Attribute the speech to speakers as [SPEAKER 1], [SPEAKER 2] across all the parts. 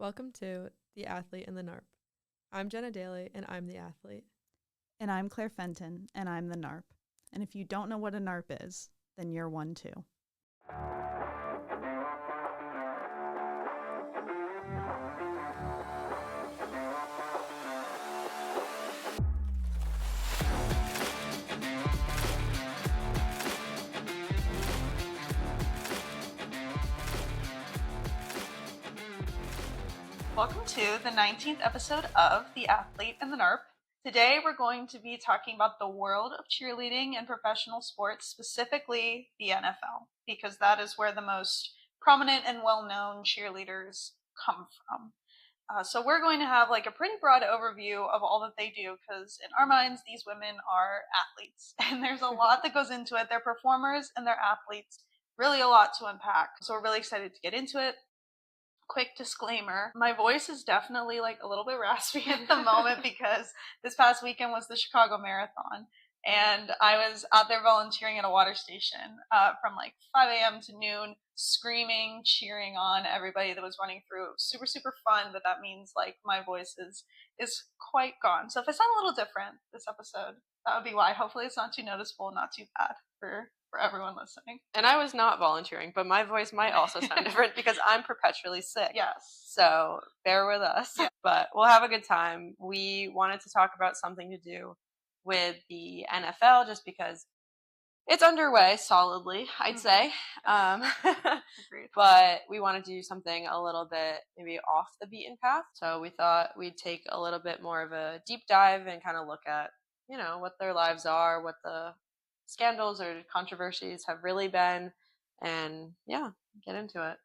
[SPEAKER 1] Welcome to The Athlete and the NARP. I'm Jenna Daly, and I'm the athlete.
[SPEAKER 2] And I'm Claire Fenton, and I'm the NARP. And if you don't know what a NARP is, then you're one too.
[SPEAKER 3] Welcome to the 19th episode of The Athlete and the NARP. Today we're going to be talking about the world of cheerleading and professional sports, specifically the NFL, because that is where the most prominent and well-known cheerleaders come from. So we're going to have like a pretty broad overview of all that they do, because in our minds, these women are athletes, and there's a lot that goes into it. They're performers and they're athletes, really a lot to unpack. So we're really excited to get into it. Quick disclaimer, my voice is definitely like a little bit raspy at the moment because this past weekend was the Chicago Marathon, and I was out there volunteering at a water station from like 5 a.m. to noon, screaming, cheering on everybody that was running through. It was super, super fun, but that means like my voice is quite gone. So if I sound a little different this episode, that would be why. Hopefully it's not too noticeable, not too bad for everyone listening.
[SPEAKER 4] And I was not volunteering, but my voice might also sound different because I'm perpetually sick.
[SPEAKER 3] Yes.
[SPEAKER 4] So bear with us.
[SPEAKER 3] Yeah.
[SPEAKER 4] But we'll have a good time. We wanted to talk about something to do with the NFL just because it's underway solidly, I'd say.
[SPEAKER 3] Agreed.
[SPEAKER 4] But we want to do something a little bit maybe off the beaten path. So we thought we'd take a little bit more of a deep dive and kind of look at, you know, what their lives are, what the scandals or controversies have really been, and yeah, get into it.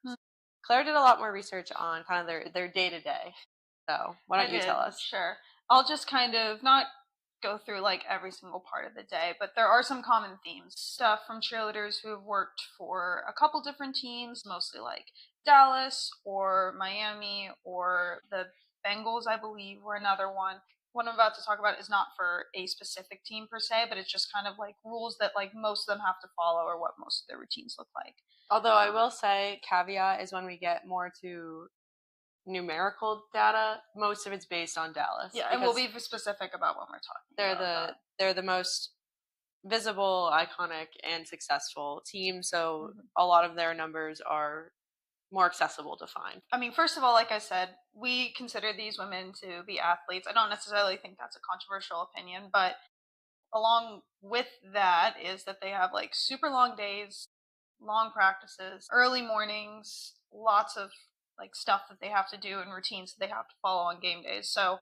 [SPEAKER 4] Claire did a lot more research on kind of their day-to-day, so why don't you tell us?
[SPEAKER 3] Sure. I'll just kind of not go through like every single part of the day, but there are some common themes. Stuff from cheerleaders who have worked for a couple different teams, mostly like Dallas or Miami or the Bengals, I believe, were another one. What I'm about to talk about is not for a specific team per se, but it's just kind of like rules that like most of them have to follow or what most of their routines look like.
[SPEAKER 4] Although I will say, caveat is when we get more to numerical data, most of it's based on Dallas.
[SPEAKER 3] Yeah, and we'll be specific about when we're talking.
[SPEAKER 4] They're the most visible, iconic, and successful team, so a lot of their numbers are more accessible to find.
[SPEAKER 3] I mean, first of all, like I said, we consider these women to be athletes. I don't necessarily think that's a controversial opinion, but along with that is that they have like super long days, long practices, early mornings, lots of like stuff that they have to do and routines that they have to follow on game days. So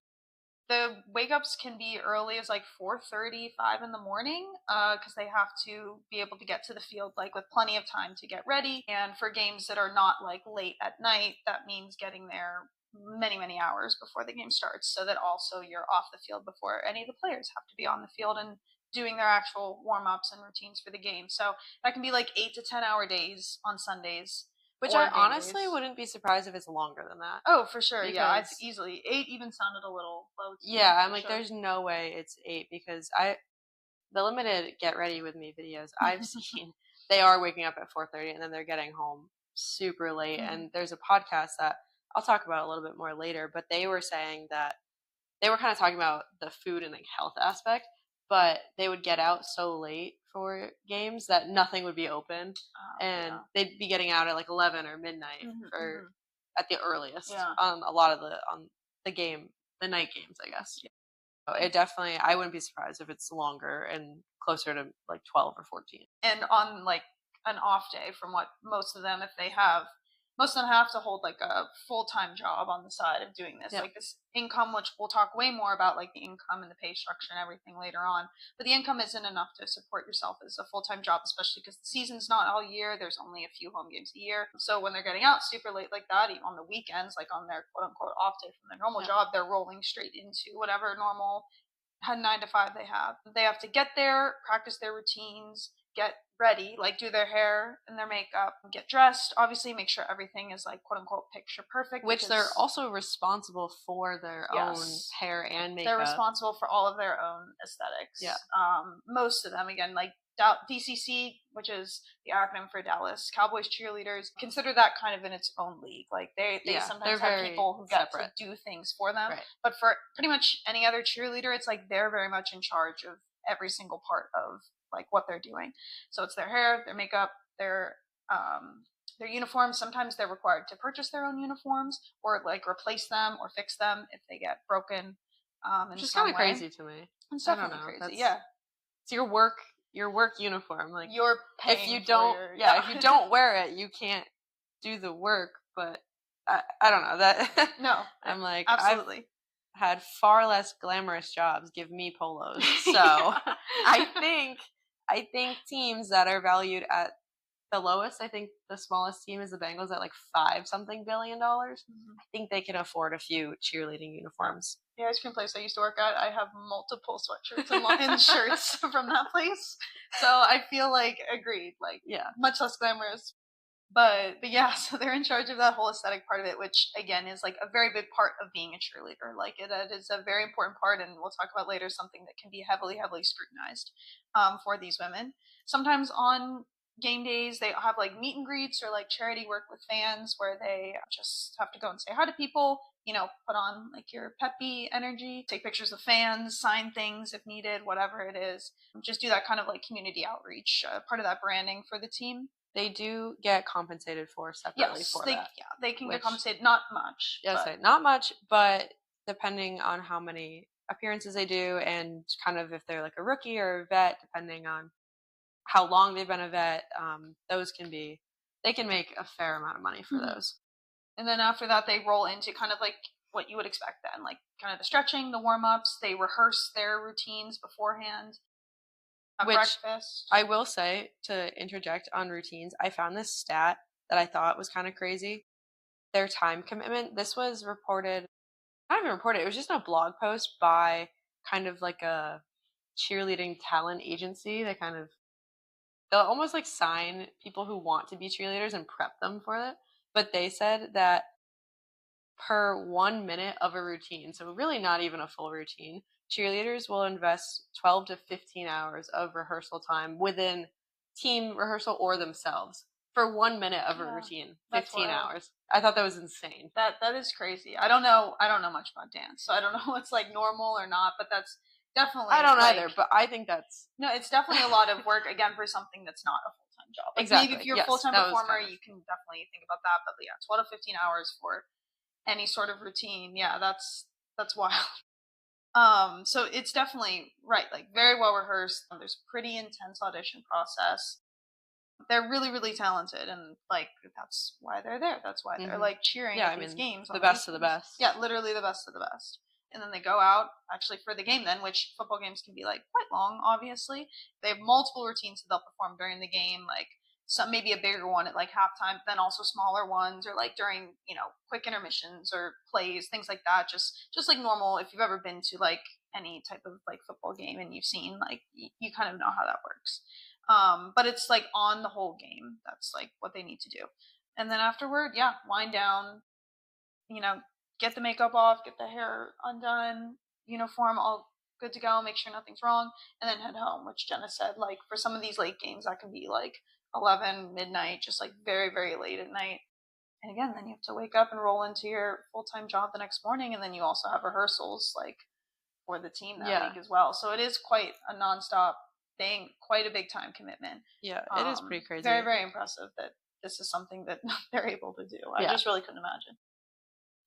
[SPEAKER 3] the wake ups can be early as like 4:30, 5 in the morning, because they have to be able to get to the field like with plenty of time to get ready. And for games that are not like late at night, that means getting there many, many hours before the game starts, so that also you're off the field before any of the players have to be on the field and doing their actual warm ups and routines for the game. So that can be like 8 to 10 hour days on Sundays.
[SPEAKER 4] Which I honestly wouldn't be surprised if it's longer than that.
[SPEAKER 3] Oh, for sure. Yeah, it's easily 8. Even sounded a little low.
[SPEAKER 4] Yeah, I'm like, there's no way it's 8 because the limited get ready with me videos I've seen, they are waking up at 4:30 and then they're getting home super late. And there's a podcast that I'll talk about a little bit more later, but they were saying that they were kind of talking about the food and like health aspect, but they would get out so late for games that nothing would be open, and they'd be getting out at like 11 or midnight for at the earliest on a lot of the night games, I guess. So it definitely, I wouldn't be surprised if it's longer and closer to like 12 or 14.
[SPEAKER 3] And on like an off day, from what most of them, if they have, most of them have to hold like a full-time job on the side of doing this, like this income, which we'll talk way more about, like the income and the pay structure and everything later on. But the income isn't enough to support yourself as a full-time job, especially because the season's not all year. There's only a few home games a year. So when they're getting out super late like that, even on the weekends, like on their quote-unquote off day from their normal job, they're rolling straight into whatever normal 9 to 5 they have. They have to get there, practice their routines, get ready, like do their hair and their makeup, get dressed, obviously make sure everything is like quote unquote picture perfect.
[SPEAKER 4] Which they're also responsible for their own hair and makeup.
[SPEAKER 3] They're responsible for all of their own aesthetics. Yeah. Most of them, again, like DCC, which is the acronym for Dallas Cowboys cheerleaders, consider that kind of in its own league. Like they sometimes have people who get to do things for them. Right. But for pretty much any other cheerleader, it's like they're very much in charge of every single part of like what they're doing. So it's their hair, their makeup, their uniforms. Sometimes they're required to purchase their own uniforms or like replace them or fix them if they get broken.
[SPEAKER 4] Which is kind of crazy to me.
[SPEAKER 3] It's definitely crazy. Yeah.
[SPEAKER 4] It's your work uniform. Like
[SPEAKER 3] you're paying
[SPEAKER 4] if you don't if you don't wear it, you can't do the work. But I don't know that.
[SPEAKER 3] No,
[SPEAKER 4] I'm like
[SPEAKER 3] absolutely.
[SPEAKER 4] I've had far less glamorous jobs give me polos. So I think teams that are valued at the lowest, I think the smallest team is the Bengals at like $5-something billion. Mm-hmm. I think they can afford a few cheerleading uniforms.
[SPEAKER 3] The ice cream place I used to work at, I have multiple sweatshirts and shirts from that place. So I feel like agreed, like much less glamorous. But yeah, so they're in charge of that whole aesthetic part of it, which again is like a very big part of being a cheerleader. Like it is a very important part, and we'll talk about later something that can be heavily scrutinized for these women. Sometimes on game days they have like meet and greets or like charity work with fans where they just have to go and say hi to people, put on like your peppy energy, take pictures of fans, sign things if needed, whatever it is. Just do that kind of like community outreach, part of that branding for the team.
[SPEAKER 4] They do get compensated for separately for that.
[SPEAKER 3] Yeah, they can get compensated. Not much.
[SPEAKER 4] Yes, not much, but depending on how many appearances they do and kind of if they're like a rookie or a vet, depending on how long they've been a vet, they can make a fair amount of money for those.
[SPEAKER 3] And then after that, they roll into kind of like what you would expect then, like kind of the stretching, the warm-ups. They rehearse their routines beforehand. Breakfast.
[SPEAKER 4] I will say, to interject on routines, I found this stat that I thought was kind of crazy. Their time commitment, this was reported, not even reported, it was just a blog post by kind of like a cheerleading talent agency. They'll almost like sign people who want to be cheerleaders and prep them for it. But they said that per 1 minute of a routine, so really not even a full routine, cheerleaders will invest 12 to 15 hours of rehearsal time within team rehearsal or themselves for 1 minute of a routine. 15 hours. I thought that was insane.
[SPEAKER 3] That is crazy. I don't know much about dance, so I don't know what's like normal or not, but that's definitely.
[SPEAKER 4] I don't either, but I think that's.
[SPEAKER 3] No, it's definitely a lot of work, again, for something that's not a full-time job. Like
[SPEAKER 4] exactly.
[SPEAKER 3] Maybe if you're a full-time performer, you can definitely think about that, but 12 to 15 hours for any sort of routine. Yeah, that's wild. So it's definitely right, like very well rehearsed. There's a pretty intense audition process. They're really, really talented, and like that's why they're there. That's why they're like cheering at these games.
[SPEAKER 4] The best of the best.
[SPEAKER 3] Yeah, literally the best of the best. And then they go out actually for the game then, which football games can be like quite long, obviously. They have multiple routines that they'll perform during the game, like some maybe a bigger one at like halftime, then also smaller ones or like during, quick intermissions or plays, things like that. Just like normal. If you've ever been to like any type of like football game and you've seen like you kind of know how that works. But it's like on the whole game. That's like what they need to do. And then afterward, wind down, get the makeup off, get the hair undone, uniform all good to go, make sure nothing's wrong, and then head home, which Jenna said, like, for some of these late games, that can be, like, 11, midnight, just, like, very, very late at night. And again, then you have to wake up and roll into your full-time job the next morning, and then you also have rehearsals, like, for the team that week as well. So it is quite a nonstop thing, quite a big time commitment.
[SPEAKER 4] Yeah, it is pretty crazy.
[SPEAKER 3] Very, very impressive that this is something that they're able to do. I just really couldn't imagine.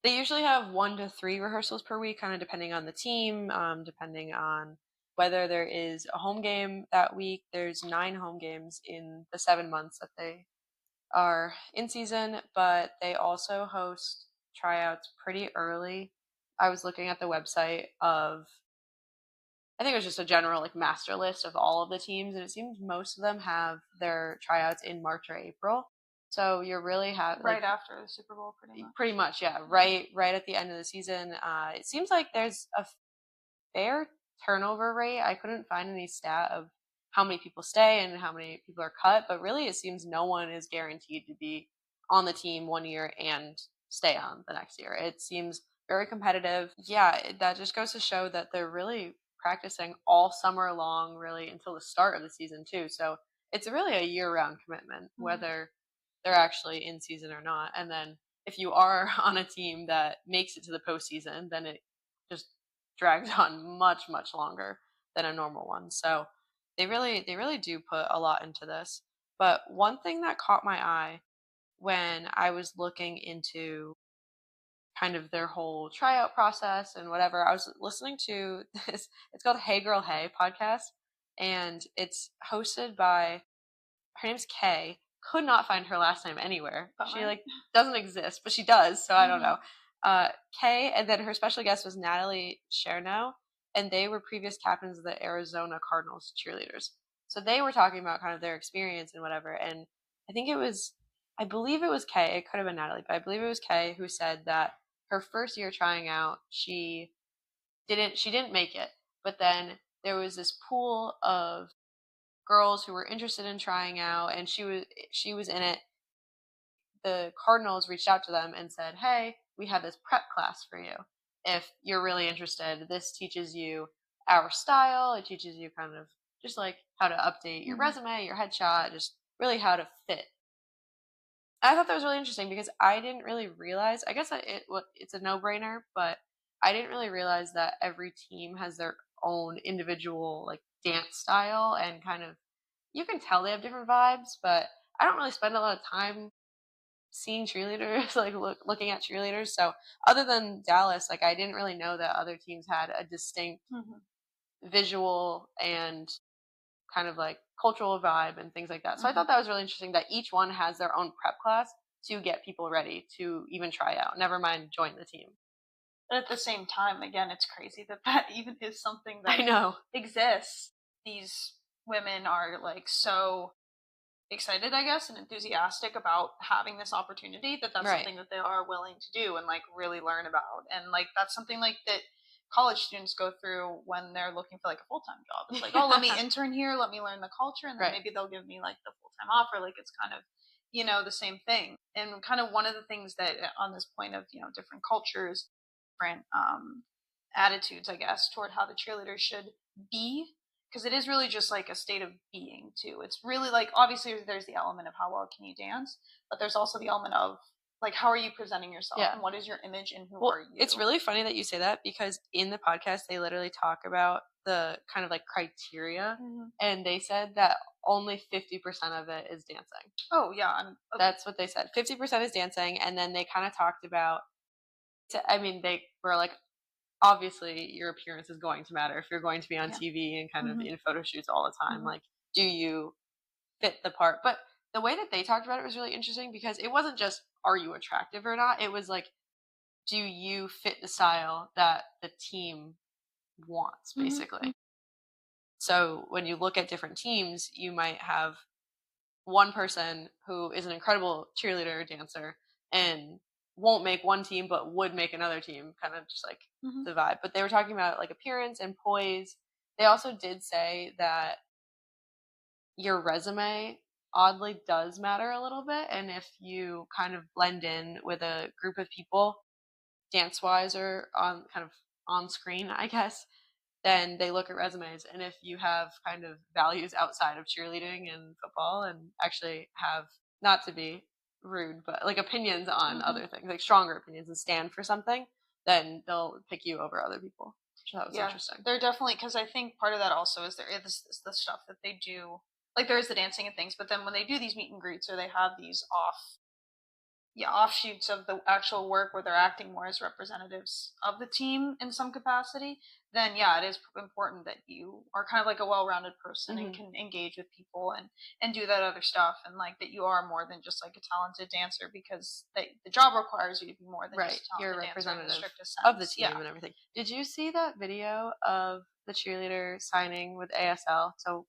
[SPEAKER 4] They usually have 1 to 3 rehearsals per week, kind of depending on the team, depending on whether there is a home game that week. There's 9 home games in the 7 months that they are in season, but they also host tryouts pretty early. I was looking at the website of, I think it was just a general like master list of all of the teams, and it seems most of them have their tryouts in March or April. So you're really
[SPEAKER 3] right after the Super Bowl, pretty much.
[SPEAKER 4] Pretty much, yeah. Right at the end of the season. It seems like there's a fair turnover rate. I couldn't find any stat of how many people stay and how many people are cut, but really it seems no one is guaranteed to be on the team 1 year and stay on the next year. It seems very competitive. Yeah, that just goes to show that they're really practicing all summer long, really until the start of the season too. So it's really a year-round commitment, whether they're actually in season or not. And then if you are on a team that makes it to the postseason, then it just drags on much, much longer than a normal one. So they really do put a lot into this. But one thing that caught my eye when I was looking into kind of their whole tryout process and whatever, I was listening to this. It's called Hey Girl Hey podcast, and it's hosted by, her name's Kay. Could not find her last name anywhere. She like doesn't exist, but she does, so I don't know. Kay, and then her special guest was Natalie Chernow, and they were previous captains of the Arizona Cardinals cheerleaders. So they were talking about kind of their experience and whatever. And I believe it was Kay. It could have been Natalie, but I believe it was Kay who said that her first year trying out, she didn't make it. But then there was this pool of girls who were interested in trying out, and she was in it. The Cardinals reached out to them and said, "Hey, we have this prep class for you. If you're really interested, this teaches you our style. It teaches you kind of just like how to update your resume, your headshot, just really how to fit." I thought that was really interesting because I didn't really realize. I guess it's a no-brainer, but I didn't really realize that every team has their own individual like dance style, and kind of you can tell they have different vibes. But I don't really spend a lot of time seeing cheerleaders, like looking at cheerleaders. So other than Dallas, like I didn't really know that other teams had a distinct visual and kind of like cultural vibe and things like that. So I thought that was really interesting that each one has their own prep class to get people ready to even try out, never mind join the team.
[SPEAKER 3] But at the same time, again, it's crazy that even is something that
[SPEAKER 4] I know
[SPEAKER 3] exists. These women are like so excited, I guess, and enthusiastic about having this opportunity that's something that they are willing to do and like really learn about. And like that's something like that college students go through when they're looking for like a full-time job. It's like, oh, let me intern here, let me learn the culture, and then maybe they'll give me like the full-time offer. Like it's kind of, the same thing. And kind of one of the things that on this point of, different cultures, different attitudes, I guess, toward how the cheerleader should be, because it is really just like a state of being too. It's really like, obviously there's the element of how well can you dance, but there's also the element of like, how are you presenting yourself and what is your image and who are you?
[SPEAKER 4] It's really funny that you say that, because in the podcast they literally talk about the kind of like criteria, and they said that only 50% of it is dancing.
[SPEAKER 3] Oh yeah,
[SPEAKER 4] that's what they said. 50% is dancing. And then they kind of talked about, they were like, obviously your appearance is going to matter if you're going to be on TV and kind of in photo shoots all the time. Like, do you fit the part? But the way that they talked about it was really interesting, because it wasn't just, are you attractive or not? It was like, do you fit the style that the team wants, basically? So when you look at different teams, you might have one person who is an incredible cheerleader dancer and won't make one team but would make another team, kind of just like the vibe. But they were talking about like appearance and poise. They also did say that your resume oddly does matter a little bit, and if you kind of blend in with a group of people dance wise or on kind of on screen, I guess, then they look at resumes. And if you have kind of values outside of cheerleading and football, and actually have, not to be rude, but like opinions on other things, like stronger opinions, and stand for something, then they'll pick you over other people. So that was interesting.
[SPEAKER 3] They're definitely, because I think part of that also is there is the stuff that they do, like there is the dancing and things, but then when they do these meet and greets, or they have these offshoots of the actual work where they're acting more as representatives of the team in some capacity, then it is important that you are kind of like a well-rounded person and can engage with people and do that other stuff, and like that you are more than just like a talented dancer, because the job requires you to be more than just a talented
[SPEAKER 4] you're a
[SPEAKER 3] dancer in the
[SPEAKER 4] representative
[SPEAKER 3] strictest sense
[SPEAKER 4] of the team and everything. Did you see that video of the cheerleader signing with ASL? So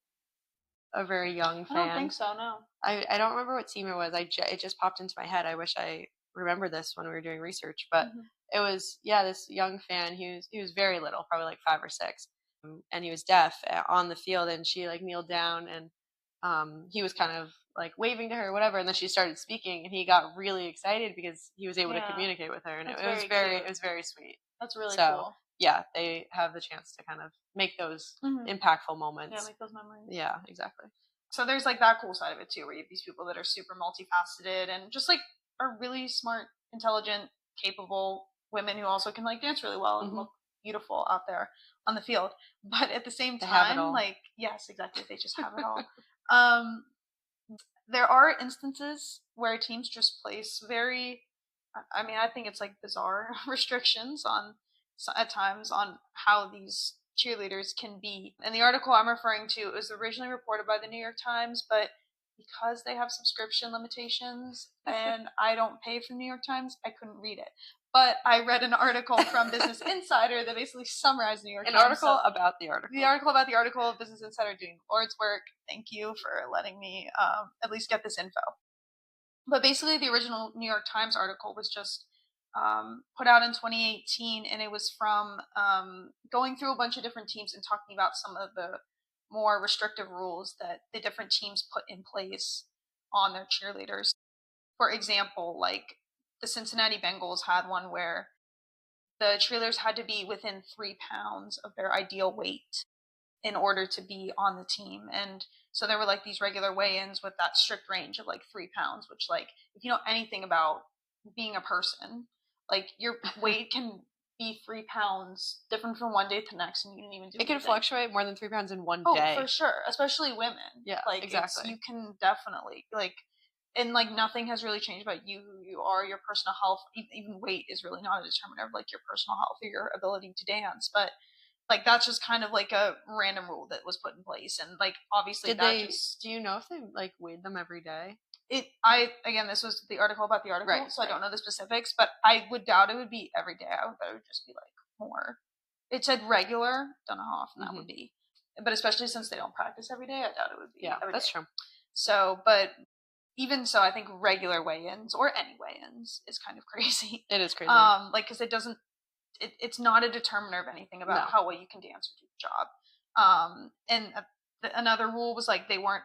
[SPEAKER 4] a very young fan.
[SPEAKER 3] I don't think so, no.
[SPEAKER 4] I don't remember what team it was. It just popped into my head. I wish I remembered this when we were doing research, but it was this young fan. He was very little, probably like 5 or 6, and he was deaf on the field. And she like kneeled down, and he was kind of like waving to her, or whatever. And then she started speaking, and he got really excited because he was able to communicate with her, and it was very sweet.
[SPEAKER 3] That's really cool.
[SPEAKER 4] yeah, they have the chance to kind of make those impactful moments.
[SPEAKER 3] Yeah, make those memories.
[SPEAKER 4] Yeah, exactly.
[SPEAKER 3] So there's like that cool side of it too, where you have these people that are super multifaceted and just like are really smart, intelligent, capable women who also can like dance really well and look beautiful out there on the field. But at the same time, like, yes, exactly, they just have it all. There are instances where teams just place very, I mean, I think it's like bizarre restrictions on at times on how these cheerleaders can be. And the article I'm referring to, it was originally reported by the New York Times, but because they have subscription limitations and I don't pay for the New York Times, I couldn't read it. But I read an article from Business Insider that basically summarized the New York Times.
[SPEAKER 4] An article about the article.
[SPEAKER 3] The article about the article of Business Insider doing the Lord's work. Thank you for letting me at least get this info. But basically, the original New York Times article was just put out in 2018, and it was from going through a bunch of different teams and talking about some of the more restrictive rules that the different teams put in place on their cheerleaders. For example, like the Cincinnati Bengals had one where the cheerleaders had to be within 3 pounds of their ideal weight in order to be on the team. And so there were like these regular weigh-ins with that strict range of like 3 pounds, which like if you know anything about being a person, like your weight can be 3 pounds different from one day to the next, and you didn't even do
[SPEAKER 4] it can fluctuate more than 3 pounds in one day.
[SPEAKER 3] Oh, for sure, especially women.
[SPEAKER 4] Yeah,
[SPEAKER 3] like
[SPEAKER 4] exactly.
[SPEAKER 3] You can definitely like, and like nothing has really changed about you, who you are, your personal health. Even weight is really not a determinant of like your personal health or your ability to dance, but like that's just kind of like a random rule that was put in place, and like obviously
[SPEAKER 4] do you know if they like weighed them every day?
[SPEAKER 3] Again, this was the article about the article, right, so I don't know the specifics, but I would doubt it would be every day. I would bet it would just be like more. It said regular. Don't know how often that would be, but especially since they don't practice every day, I doubt it would be.
[SPEAKER 4] Yeah, that's true.
[SPEAKER 3] So, but even so, I think regular weigh-ins or any weigh-ins is kind of crazy.
[SPEAKER 4] It is crazy.
[SPEAKER 3] Like because it doesn't. It's not a determiner of anything about how well you can dance or do the job. And another rule was like they weren't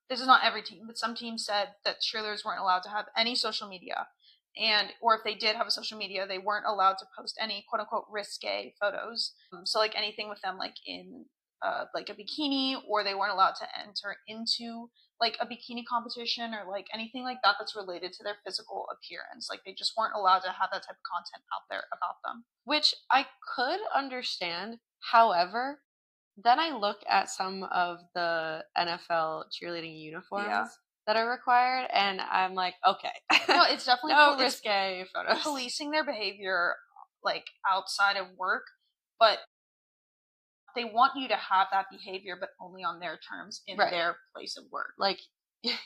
[SPEAKER 3] this is not every team, but some teams said that cheerleaders weren't allowed to have any social media, or if they did have a social media, they weren't allowed to post any quote unquote risque photos. So like anything with them like in like a bikini, or they weren't allowed to enter into like a bikini competition or like anything like that that's related to their physical appearance. Like they just weren't allowed to have that type of content out there about them.
[SPEAKER 4] Which I could understand. However, then I look at some of the NFL cheerleading uniforms that are required, and I'm like, okay.
[SPEAKER 3] No, it's definitely
[SPEAKER 4] no risque photos.
[SPEAKER 3] Policing their behavior like outside of work, but they want you to have that behavior, but only on their terms in their place of work.
[SPEAKER 4] Like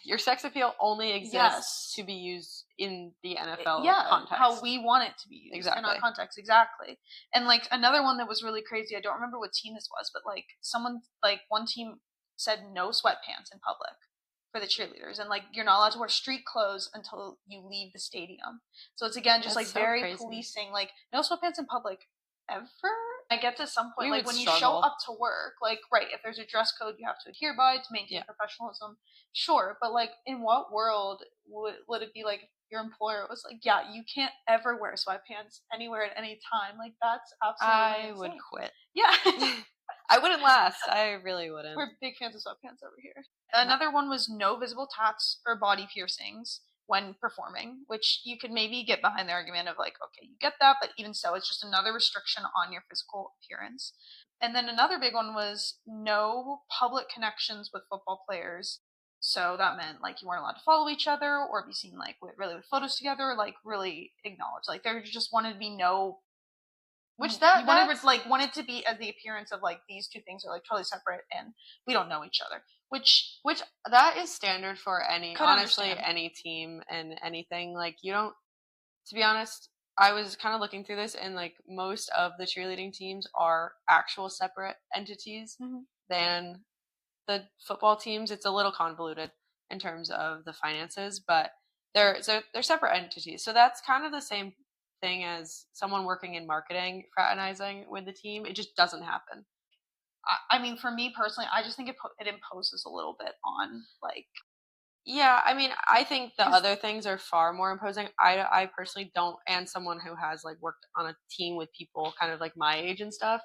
[SPEAKER 4] your sex appeal only exists to be used in the NFL context.
[SPEAKER 3] How we want it to be used in our context. Exactly. And like another one that was really crazy, I don't remember what team this was, but like one team said no sweatpants in public for the cheerleaders, and like you're not allowed to wear street clothes until you leave the stadium. So it's again just so very crazy. Policing, like no sweatpants in public ever. I get to some point, like when you show up to work, like if there's a dress code you have to adhere by to maintain professionalism, sure, but like in what world would it be like your employer was like, yeah, you can't ever wear sweatpants anywhere at any time? Like that's absolutely insane.
[SPEAKER 4] Would quit.
[SPEAKER 3] Yeah.
[SPEAKER 4] I wouldn't last. I really wouldn't.
[SPEAKER 3] We're big fans of sweatpants over here. Another one was no visible tats or body piercings when performing, which you could maybe get behind the argument of like, okay, you get that, but even so, it's just another restriction on your physical appearance. And then another big one was no public connections with football players. So that meant like you weren't allowed to follow each other or be seen like with photos together, or like really acknowledge. Like there just wanted to be no. Which wanted to be as the appearance of like these two things are like totally separate and we don't know each other. Which
[SPEAKER 4] that is standard for any team and anything. Like you don't, to be honest, I was kind of looking through this, and like most of the cheerleading teams are actual separate entities than the football teams. It's a little convoluted in terms of the finances, but they're separate entities. So that's kind of the same thing as someone working in marketing fraternizing with the team. It just doesn't happen.
[SPEAKER 3] I mean, for me personally, I just think it imposes a little bit on like
[SPEAKER 4] Yeah, I mean, I think the
[SPEAKER 3] 'Cause-
[SPEAKER 4] other things are far more imposing. I personally don't, and someone who has like worked on a team with people kind of like my age and stuff,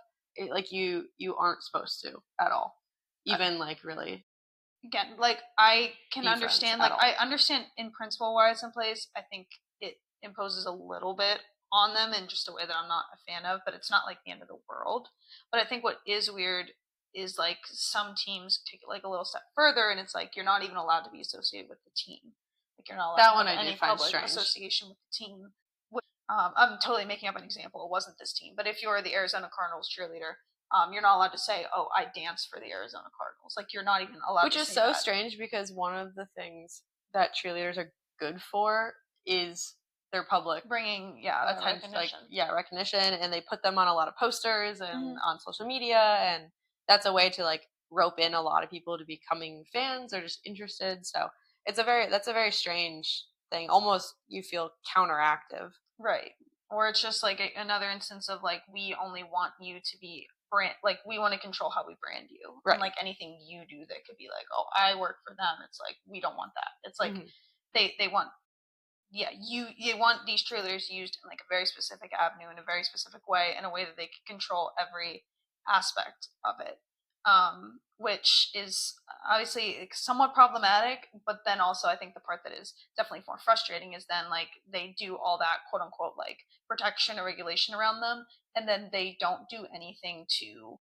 [SPEAKER 4] like you aren't supposed to at all, even like really
[SPEAKER 3] Again, like I can
[SPEAKER 4] be friends
[SPEAKER 3] understand,
[SPEAKER 4] at
[SPEAKER 3] like
[SPEAKER 4] all.
[SPEAKER 3] I understand in principle why it's in place. I think it imposes a little bit on them in just a way that I'm not a fan of, but it's not like the end of the world. But I think what is weird is like some teams take it like a little step further, and it's like you're not even allowed to be associated with the team. Like you're not allowed
[SPEAKER 4] That
[SPEAKER 3] to
[SPEAKER 4] one
[SPEAKER 3] have
[SPEAKER 4] I do
[SPEAKER 3] any
[SPEAKER 4] find
[SPEAKER 3] public
[SPEAKER 4] strange.
[SPEAKER 3] association with the team. I'm totally making up an example. It wasn't this team, but if you're the Arizona Cardinals cheerleader, you're not allowed to say, "Oh, I dance for the Arizona Cardinals." Like you're not even allowed.
[SPEAKER 4] Which
[SPEAKER 3] to
[SPEAKER 4] is
[SPEAKER 3] say
[SPEAKER 4] so
[SPEAKER 3] that.
[SPEAKER 4] strange because one of the things that cheerleaders are good for is their public
[SPEAKER 3] Bringing
[SPEAKER 4] attention,
[SPEAKER 3] recognition.
[SPEAKER 4] recognition, and they put them on a lot of posters and
[SPEAKER 3] Mhm.
[SPEAKER 4] on social media, and that's a way to like rope in a lot of people to becoming fans or just interested. So that's a very strange thing. Almost you feel counteractive.
[SPEAKER 3] Right. Or it's just like another instance of like we only want you to be brand, like we want to control how we brand you,
[SPEAKER 4] Right.
[SPEAKER 3] and like anything you do that could be like, oh, I work for them. It's like we don't want that. It's like they want, yeah, you want these trailers used in like a very specific avenue in a very specific way, in a way that they can control every aspect of it, which is obviously somewhat problematic. But then also I think the part that is definitely more frustrating is then like they do all that quote unquote like protection or regulation around them, and then they don't do anything to,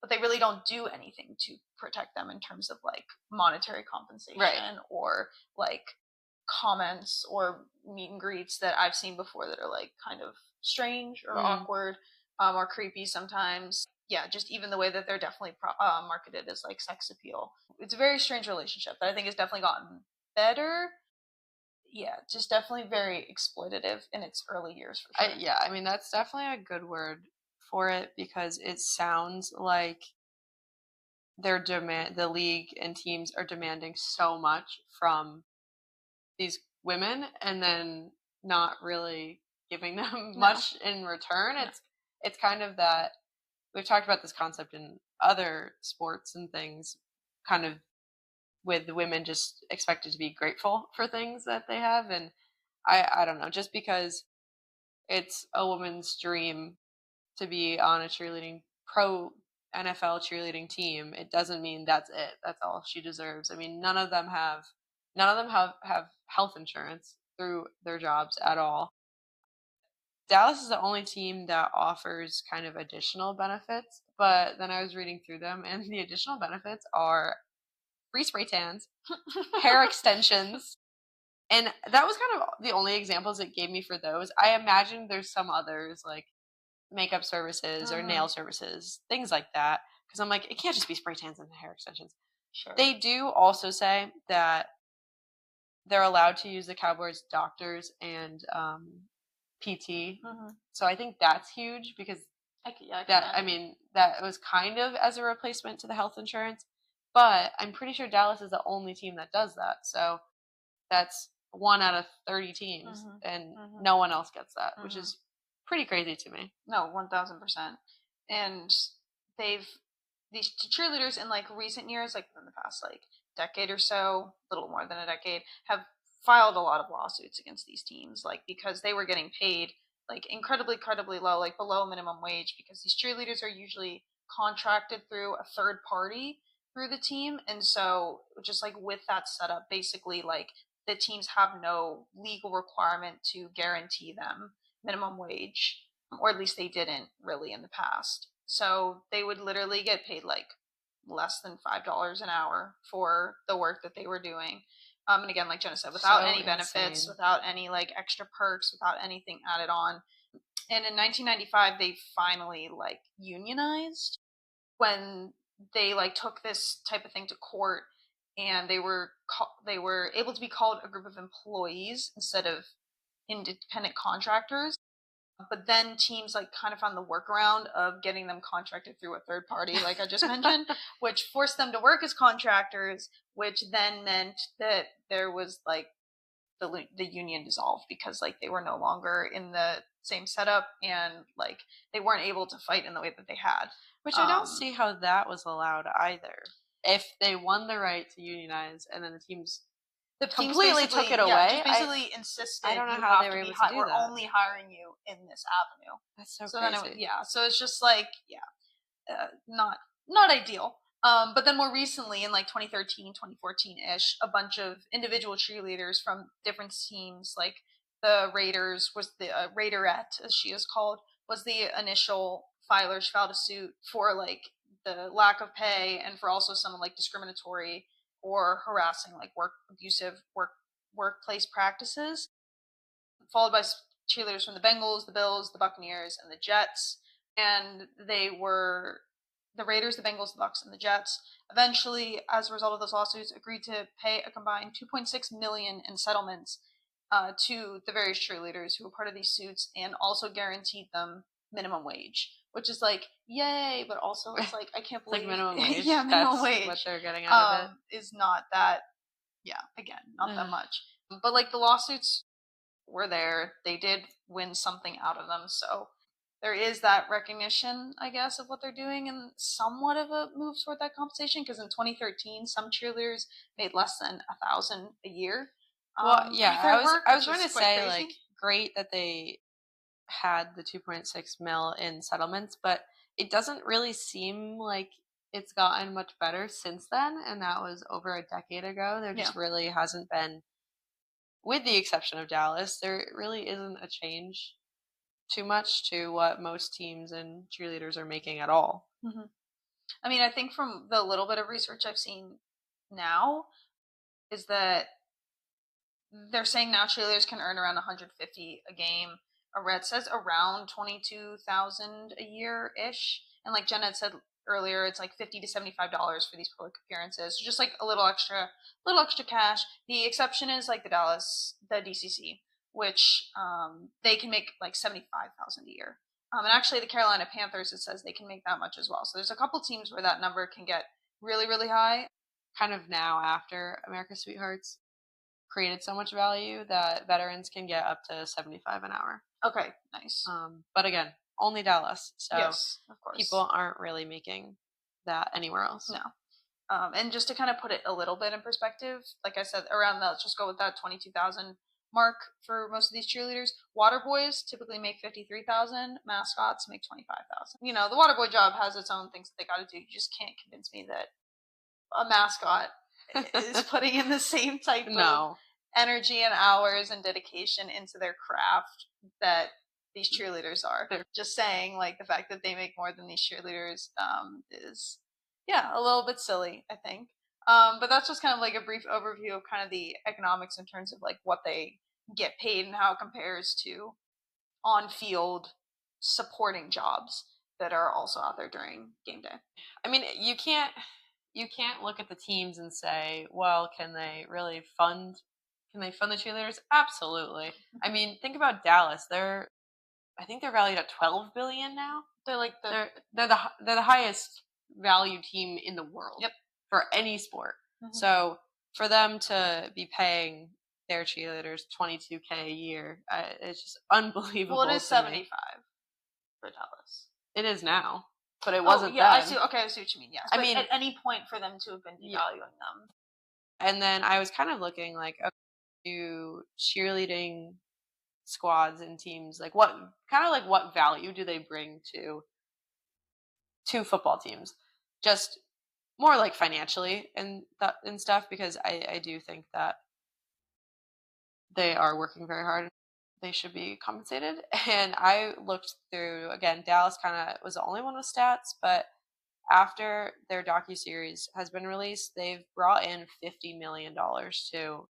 [SPEAKER 3] but they really don't do anything to protect them in terms of like monetary compensation,
[SPEAKER 4] Right.
[SPEAKER 3] or like comments or meet and greets that I've seen before that are like kind of strange or awkward, or creepy sometimes. Yeah, just even the way that they're definitely marketed as like sex appeal. It's a very strange relationship that I think has definitely gotten better. Yeah, just definitely very exploitative in its early years for sure.
[SPEAKER 4] Yeah, I mean that's definitely a good word for it because it sounds like the league and teams are demanding so much from these women and then not really giving them
[SPEAKER 3] No.
[SPEAKER 4] much in return.
[SPEAKER 3] No.
[SPEAKER 4] It's kind of that we've talked about this concept in other sports and things, kind of with the women just expected to be grateful for things that they have. And I don't know, just because it's a woman's dream to be on a cheerleading pro NFL cheerleading team, it doesn't mean that's it. That's all she deserves. I mean, none of them have health insurance through their jobs at all. Dallas is the only team that offers kind of additional benefits, but then I was reading through them and the additional benefits are free spray tans, hair extensions, and that was kind of the only examples it gave me for those. I imagine there's some others like makeup services or nail services, things like that. Because I'm like, it can't just be spray tans and hair extensions.
[SPEAKER 3] Sure.
[SPEAKER 4] They do also say that they're allowed to use the Cowboys doctors and PT. So I think that's huge because that was kind of as a replacement to the health insurance. But I'm pretty sure Dallas is the only team that does that. So that's 1 out of 30 teams, and no one else gets that, which is pretty crazy to me.
[SPEAKER 3] No, 1000%. And these cheerleaders in like recent years, like in the past like decade or so, a little more than a decade, have filed a lot of lawsuits against these teams, like because they were getting paid like incredibly low, like below minimum wage, because these cheerleaders are usually contracted through a third party through the team. And so just like with that setup, basically like the teams have no legal requirement to guarantee them minimum wage, or at least they didn't really in the past. So they would literally get paid like less than $5 an hour for the work that they were doing. And again, like Jenna said, without any benefits, without any like extra perks, without anything added on. And in 1995, they finally like unionized when they like took this type of thing to court, and they were able to be called a group of employees instead of independent contractors. But then teams like kind of found the workaround of getting them contracted through a third party, like I just mentioned, which forced them to work as contractors, which then meant that there was like the union dissolved because like they were no longer in the same setup, and like they weren't able to fight in the way that they had.
[SPEAKER 4] Which I don't see how that was allowed either. If they won the right to unionize and then the teams
[SPEAKER 3] the teams
[SPEAKER 4] completely
[SPEAKER 3] basically
[SPEAKER 4] took it away.
[SPEAKER 3] just basically insisted
[SPEAKER 4] I don't know
[SPEAKER 3] you
[SPEAKER 4] how
[SPEAKER 3] have
[SPEAKER 4] they
[SPEAKER 3] to
[SPEAKER 4] were
[SPEAKER 3] be
[SPEAKER 4] able to do
[SPEAKER 3] we're
[SPEAKER 4] that.
[SPEAKER 3] only hiring you in this avenue.
[SPEAKER 4] That's so
[SPEAKER 3] So
[SPEAKER 4] crazy.
[SPEAKER 3] then so it's just like not ideal. But then more recently, in like 2013, 2014-ish, a bunch of individual cheerleaders from different teams, like the Raiders, was the Raiderette, as she is called, was the initial filer. She filed a suit for like the lack of pay and for also some like discriminatory or harassing, like abusive workplace practices, followed by cheerleaders from the Bengals, the Bills, the Buccaneers, and the Jets. And they were the Raiders, the Bengals, the Bucs, and the Jets. Eventually, as a result of those lawsuits, agreed to pay a combined $2.6 million in settlements to the various cheerleaders who were part of these suits, and also guaranteed them minimum wage, which is like yay, but also it's like I can't believe
[SPEAKER 4] like minimum wage.
[SPEAKER 3] yeah, minimum
[SPEAKER 4] That's
[SPEAKER 3] wage.
[SPEAKER 4] What they're getting out of it
[SPEAKER 3] is not that. Yeah, again, not that much. But like the lawsuits were there. They did win something out of them. So there is that recognition, I guess, of what they're doing and somewhat of a move toward that compensation. Because in 2013, some cheerleaders made less than $1,000 a year.
[SPEAKER 4] Well, yeah, I was going to say
[SPEAKER 3] crazy.
[SPEAKER 4] like great that they had the 2.6 mil in settlements, but it doesn't really seem like it's gotten much better since then, and that was over a decade ago. There just really hasn't been, with the exception of Dallas, there really isn't a change too much to what most teams and cheerleaders are making at all.
[SPEAKER 3] Mm-hmm. I mean, I think from the little bit of research I've seen now is that they're saying now cheerleaders can earn around $150 a game. Red says around 22,000 a year ish, and like Jenna had said earlier, it's like $50 to $75 for these public appearances, so just like a little extra cash. The exception is like the DCC, which they can make like 75,000 a year. And actually, the Carolina Panthers, it says they can make that much as well. So there's a couple teams where that number can get really, really high.
[SPEAKER 4] Kind of now after America's Sweethearts created so much value that veterans can get up to $75 an hour.
[SPEAKER 3] Okay, nice.
[SPEAKER 4] But again, only Dallas, so
[SPEAKER 3] yes, of course.
[SPEAKER 4] People aren't really making that anywhere else.
[SPEAKER 3] No. And just to kind of put it a little bit in perspective, like I said, around let's just go with that 22,000 mark for most of these cheerleaders. Water boys typically make 53,000. Mascots make 25,000. You know, the water boy job has its own things that they got to do. You just can't convince me that a mascot is putting in the same type of energy and hours and dedication into their craft that these cheerleaders are. They're just saying, like, the fact that they make more than these cheerleaders is, a little bit silly, I think. But that's just kind of like a brief overview of kind of the economics in terms of like what they get paid and how it compares to on-field supporting jobs that are also out there during game day.
[SPEAKER 4] I mean, you can't look at the teams and say, well, can they fund the cheerleaders? Absolutely. I mean, think about Dallas. I think they're valued at $12 billion now.
[SPEAKER 3] They're like
[SPEAKER 4] they're the highest value team in the world.
[SPEAKER 3] Yep.
[SPEAKER 4] For any sport. Mm-hmm. So for them to be paying their cheerleaders $22K a year, it's just unbelievable.
[SPEAKER 3] Well, it is 75 for Dallas.
[SPEAKER 4] It is now, but it wasn't.
[SPEAKER 3] Yeah,
[SPEAKER 4] then.
[SPEAKER 3] I see. Okay, I see what you mean. Yes, but I mean, at any point for them to have been devaluing them.
[SPEAKER 4] And then I was kind of looking like, okay, do cheerleading squads and teams like what value do they bring to football teams? Just more like financially and stuff, because I do think that they are working very hard. They should be compensated. And I looked through, again, Dallas kind of was the only one with stats, but after their docuseries has been released, they've brought in $50 million to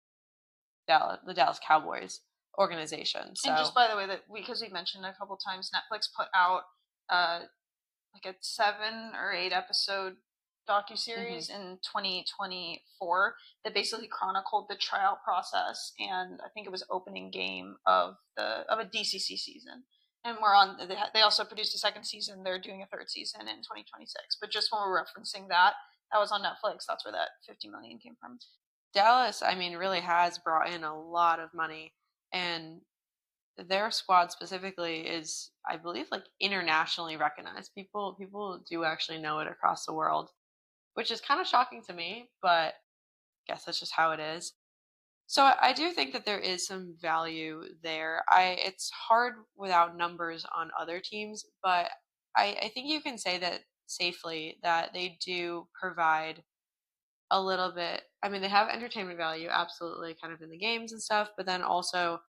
[SPEAKER 4] the Dallas Cowboys organization. So,
[SPEAKER 3] and just by the way, that because we mentioned a couple times, Netflix put out like a 7 or 8 episode docuseries in 2024 that basically chronicled the tryout process, and I think it was opening game of a DCC season. And they also produced a second season. They're doing a third season in 2026. But just when we're referencing that was on Netflix. That's where that $50 million came from.
[SPEAKER 4] Dallas, I mean, really has brought in a lot of money, and their squad specifically is, I believe, like internationally recognized. People do actually know it across the world, which is kind of shocking to me, but I guess that's just how it is. So I do think that there is some value there. It's hard without numbers on other teams, but I think you can say that safely that they do provide a little bit. I mean, they have entertainment value, absolutely, kind of in the games and stuff, but then also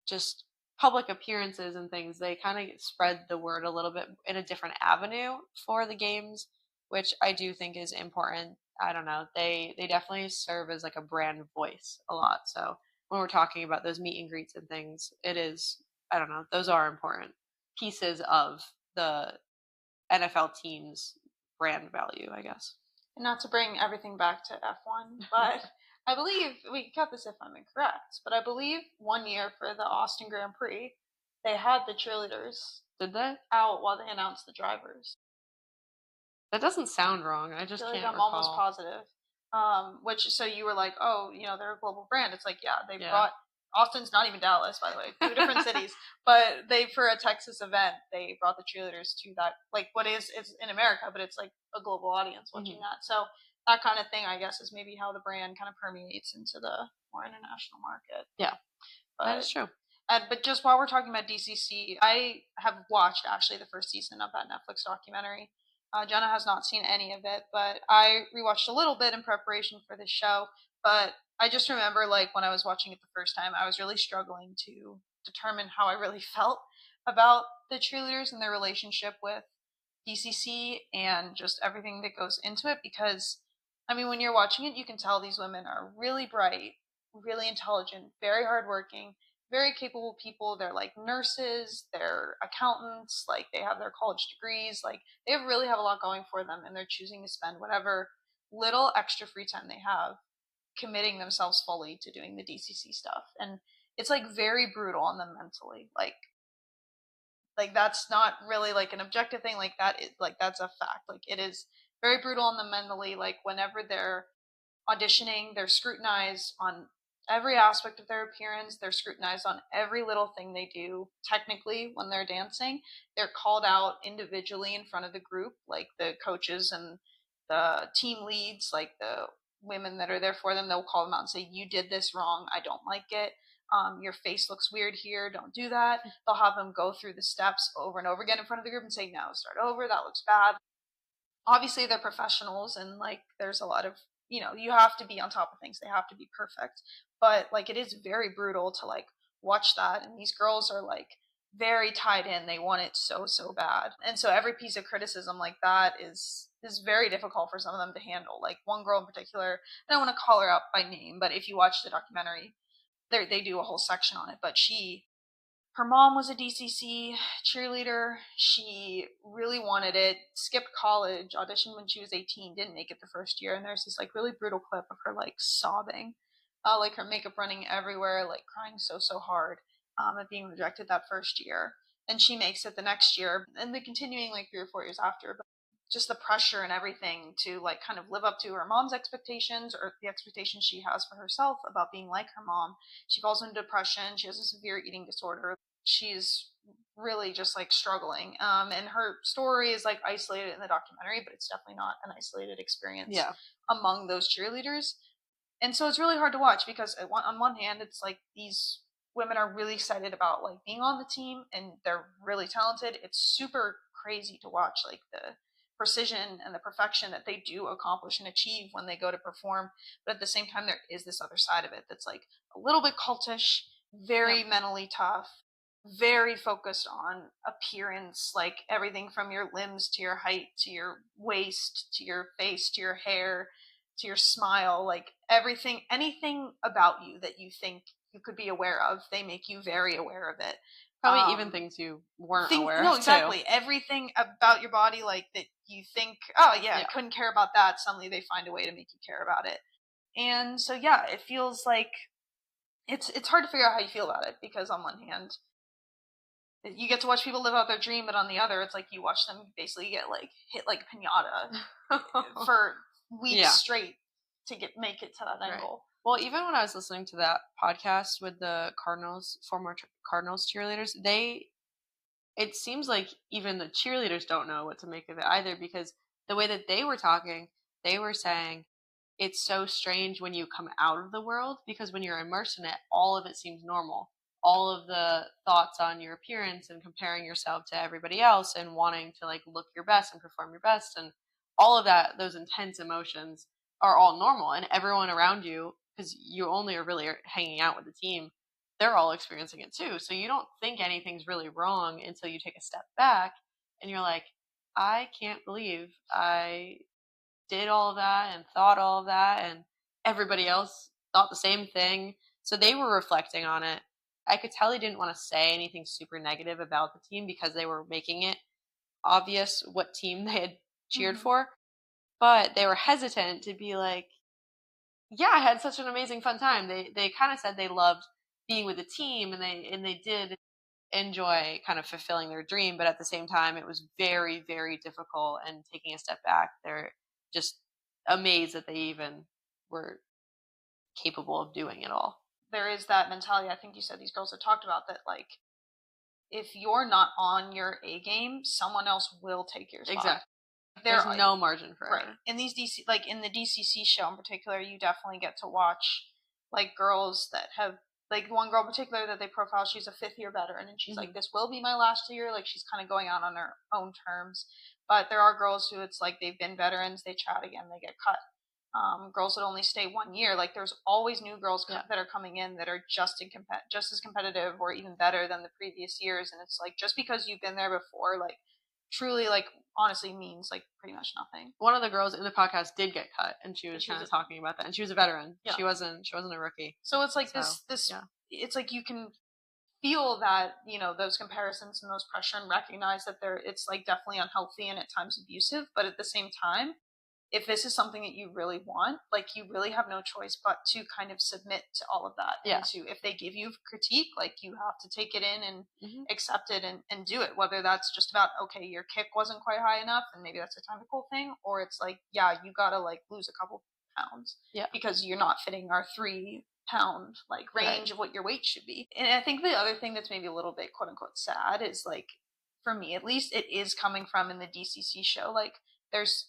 [SPEAKER 4] just public appearances and things, they kind of spread the word a little bit in a different avenue for the games, which I do think is important. I don't know. They definitely serve as like a brand voice a lot. So when we're talking about those meet and greets and things, it is, I don't know, those are important pieces of the NFL team's brand value, I guess.
[SPEAKER 3] And not to bring everything back to F1, but I believe, we can cut this if I'm incorrect, but I believe one year for the Austin Grand Prix, they had the cheerleaders
[SPEAKER 4] Did they?
[SPEAKER 3] out while they announced the drivers.
[SPEAKER 4] That doesn't sound wrong. I just
[SPEAKER 3] I feel like
[SPEAKER 4] can't
[SPEAKER 3] I'm
[SPEAKER 4] recall.
[SPEAKER 3] almost positive. So you were like, oh, they're a global brand. It's like, yeah, they brought, Austin's not even Dallas, by the way, 2 different cities, but for a Texas event, they brought the cheerleaders to that, like what it's in America, but it's like a global audience watching that. So that kind of thing, I guess, is maybe how the brand kind of permeates into the more international market.
[SPEAKER 4] Yeah,
[SPEAKER 3] but
[SPEAKER 4] that is true.
[SPEAKER 3] But just while we're talking about DCC, I have watched actually the first season of that Netflix documentary. Jenna has not seen any of it, but I rewatched a little bit in preparation for this show. But I just remember, like, when I was watching it the first time, I was really struggling to determine how I really felt about the cheerleaders and their relationship with DCC and just everything that goes into it. Because, I mean, when you're watching it, you can tell these women are really bright, really intelligent, very hardworking, very capable people. They're like nurses, they're accountants, like they have their college degrees, like they really have a lot going for them, and they're choosing to spend whatever little extra free time they have committing themselves fully to doing the DCC stuff. And it's like very brutal on them mentally. Like that's not really like an objective thing, like that is like that's a fact. Like it is very brutal on them mentally. Like whenever they're auditioning, they're scrutinized on every aspect of their appearance. They're scrutinized on every little thing they do. Technically, when they're dancing, they're called out individually in front of the group, like the coaches and the team leads, like the women that are there for them. They'll call them out and say, "You did this wrong. I don't like it. Your face looks weird here. Don't do that." They'll have them go through the steps over and over again in front of the group and say, "No, start over. That looks bad." Obviously, they're professionals, and like there's a lot of, you have to be on top of things. They have to be perfect. But like it is very brutal to like watch that, and these girls are like very tied in. They want it so bad. And so every piece of criticism like that is very difficult for some of them to handle. Like one girl in particular, I don't want to call her out by name, but if you watch the documentary, they do a whole section on it. But her mom was a DCC cheerleader. She really wanted it, skipped college, auditioned when she was 18, didn't make it the first year. And there's this like really brutal clip of her like sobbing, like her makeup running everywhere, like crying so hard at being rejected that first year. And she makes it the next year, and the continuing like 3 or 4 years after. But just the pressure and everything to like kind of live up to her mom's expectations, or the expectations she has for herself about being like her mom. She falls into depression. She has a severe eating disorder. She's really just like struggling. And her story is like isolated in the documentary, but it's definitely not an isolated experience among those cheerleaders. And so it's really hard to watch because on one hand, it's like these women are really excited about like being on the team, and they're really talented. It's super crazy to watch like the precision and the perfection that they do accomplish and achieve when they go to perform. But at the same time, there is this other side of it that's like a little bit cultish, very mentally tough, very focused on appearance, like everything from your limbs to your height to your waist to your face to your hair to your smile, like anything about you that you think you could be aware of, they make you very aware of it.
[SPEAKER 4] Probably even things you weren't aware of.
[SPEAKER 3] No, exactly. Too. Everything about your body, like that you think, oh yeah, I couldn't care about that. Suddenly they find a way to make you care about it. And so yeah, it feels like it's hard to figure out how you feel about it, because on one hand, you get to watch people live out their dream, but on the other, it's like you watch them basically get like hit like a pinata for weeks straight to make it to that end goal.
[SPEAKER 4] Well, even when I was listening to that podcast with the former Cardinals cheerleaders, it seems like even the cheerleaders don't know what to make of it either, because the way that they were talking, they were saying it's so strange when you come out of the world, because when you're immersed in it, all of it seems normal. All of the thoughts on your appearance and comparing yourself to everybody else and wanting to like look your best and perform your best and all of that, those intense emotions are all normal, and everyone around you, because you only are really hanging out with the team, they're all experiencing it too. So you don't think anything's really wrong until you take a step back and you're like, I can't believe I did all of that and thought all of that, and everybody else thought the same thing. So they were reflecting on it. I could tell they didn't want to say anything super negative about the team because they were making it obvious what team they had cheered for, but they were hesitant to be like, yeah, I had such an amazing fun time. They kind of said they loved being with the team, and they did enjoy kind of fulfilling their dream, but at the same time it was very, very difficult, and taking a step back, they're just amazed that they even were capable of doing it all.
[SPEAKER 3] There is that mentality, I think you said these girls had talked about, that like if you're not on your A game, someone else will take your spot.
[SPEAKER 4] Exactly. There's no margin for error.
[SPEAKER 3] Right. In these like in the DCC show in particular, you definitely get to watch like girls that have, like one girl in particular that they profile, she's a 5th year veteran, and she's like, this will be my last year. Like she's kind of going out on her own terms. But there are girls who it's like they've been veterans, they chat again, they get cut. Girls that only stay 1 year, like there's always new girls that are coming in that are just as competitive or even better than the previous years. And it's like, just because you've been there before, like truly, like honestly means like pretty much nothing.
[SPEAKER 4] One of the girls in the podcast did get cut, and she was kind of talking about that, and she was a veteran. Yeah. She wasn't a rookie.
[SPEAKER 3] So it's like it's like you can feel that, you know, those comparisons and those pressure, and recognize that it's like definitely unhealthy and at times abusive. But at the same time, if this is something that you really want, like you really have no choice but to kind of submit to all of that. Yeah. And to, if they give you critique, like you have to take it in and accept it and do it. Whether that's just about, okay, your kick wasn't quite high enough and maybe that's a technical thing, or it's like, yeah, you gotta like lose a couple pounds because you're not fitting our 3-pound like range of what your weight should be. And I think the other thing that's maybe a little bit quote unquote sad is, like, for me at least, it is coming from in the DCC show, like there's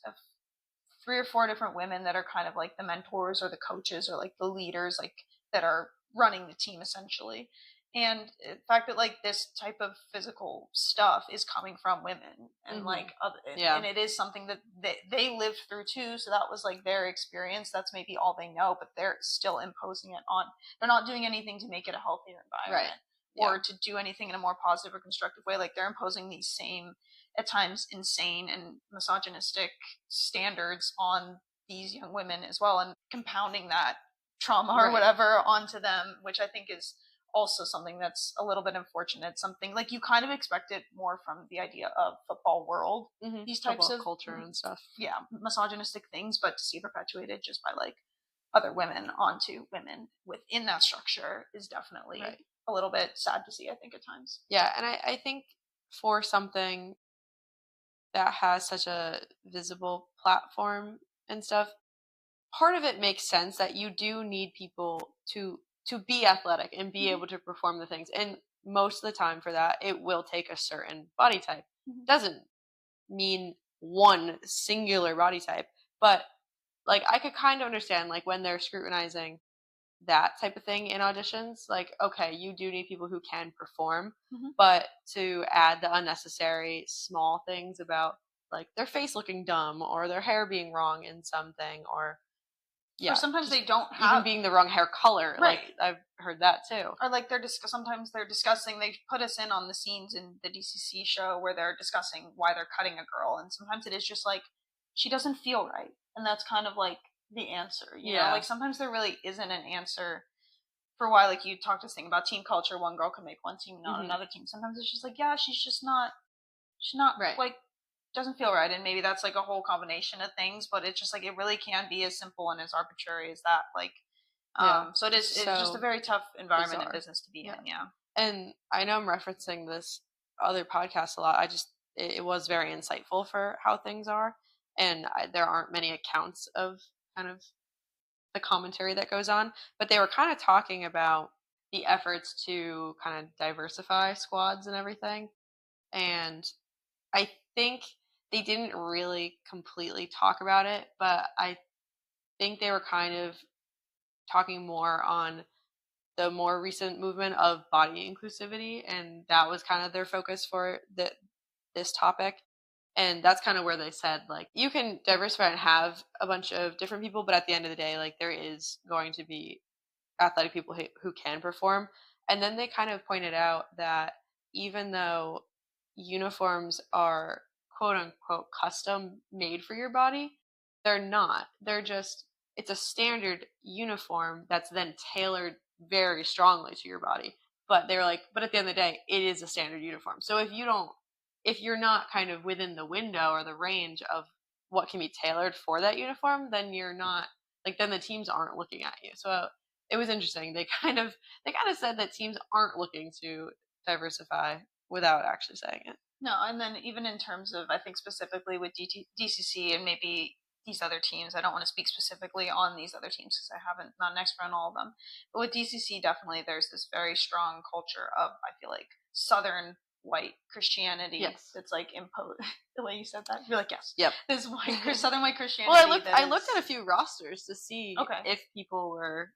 [SPEAKER 3] 3 or 4 different women that are kind of like the mentors or the coaches or like the leaders, like that are running the team essentially. And the fact that like this type of physical stuff is coming from women, and like and it is something that they lived through too, so that was like their experience, that's maybe all they know, but they're still imposing it on. They're not doing anything to make it a healthier environment or to do anything in a more positive or constructive way. Like they're imposing these same, at times insane and misogynistic standards on these young women as well, and compounding that trauma or whatever onto them, which I think is also something that's a little bit unfortunate. Something like you kind of expect it more from the idea of football world, these types of
[SPEAKER 4] culture and stuff,
[SPEAKER 3] misogynistic things, but to see perpetuated just by like other women onto women within that structure is definitely a little bit sad to see, I think, at times.
[SPEAKER 4] Yeah, and I think for something that has such a visible platform and stuff, part of it makes sense that you do need people to be athletic and be able to perform the things. And most of the time for that, it will take a certain body type. Doesn't mean one singular body type, but like I could kind of understand like when they're scrutinizing that type of thing in auditions, like, okay, you do need people who can perform, but to add the unnecessary small things about like their face looking dumb or their hair being wrong in something, or
[SPEAKER 3] or sometimes they don't have
[SPEAKER 4] even being the wrong hair color. Like I've heard that too.
[SPEAKER 3] Or like sometimes they're discussing, they put us in on the scenes in the DCC show where they're discussing why they're cutting a girl, and sometimes it is just like she doesn't feel right, and that's kind of like the answer, you know? Like sometimes there really isn't an answer for why, like you talked this thing about team culture, one girl can make one team, not another team. Sometimes it's just like, she's not like doesn't feel right, and maybe that's like a whole combination of things, but it's just like it really can be as simple and as arbitrary as that. Like so it's just a very tough environment and business to be in.
[SPEAKER 4] And I know I'm referencing this other podcast a lot. It was very insightful for how things are, and there aren't many accounts of kind of the commentary that goes on, but they were kind of talking about the efforts to kind of diversify squads and everything, and I think they didn't really completely talk about it, but I think they were kind of talking more on the more recent movement of body inclusivity, and that was kind of their focus for this topic. And that's kind of where they said, like, you can diversify and have a bunch of different people, but at the end of the day, like, there is going to be athletic people who can perform. And then they kind of pointed out that even though uniforms are quote unquote custom made for your body, they're not. They're just, it's a standard uniform that's then tailored very strongly to your body. But they're like, but at the end of the day, it is a standard uniform. So if you're not kind of within the window or the range of what can be tailored for that uniform, then you're not, like, then the teams aren't looking at you. So it was interesting. They kind of said that teams aren't looking to diversify without actually saying it.
[SPEAKER 3] No, and then even in terms of, I think specifically with DCC and maybe these other teams, I don't want to speak specifically on these other teams because I haven't, not an expert on all of them. But with DCC, definitely there's this very strong culture of, I feel like, Southern white Christianity.
[SPEAKER 4] Yes.
[SPEAKER 3] That's like imposed. The way you said that, you're like, yes.
[SPEAKER 4] Yep.
[SPEAKER 3] This Southern white Christianity.
[SPEAKER 4] Well, I looked at a few rosters to see if people were.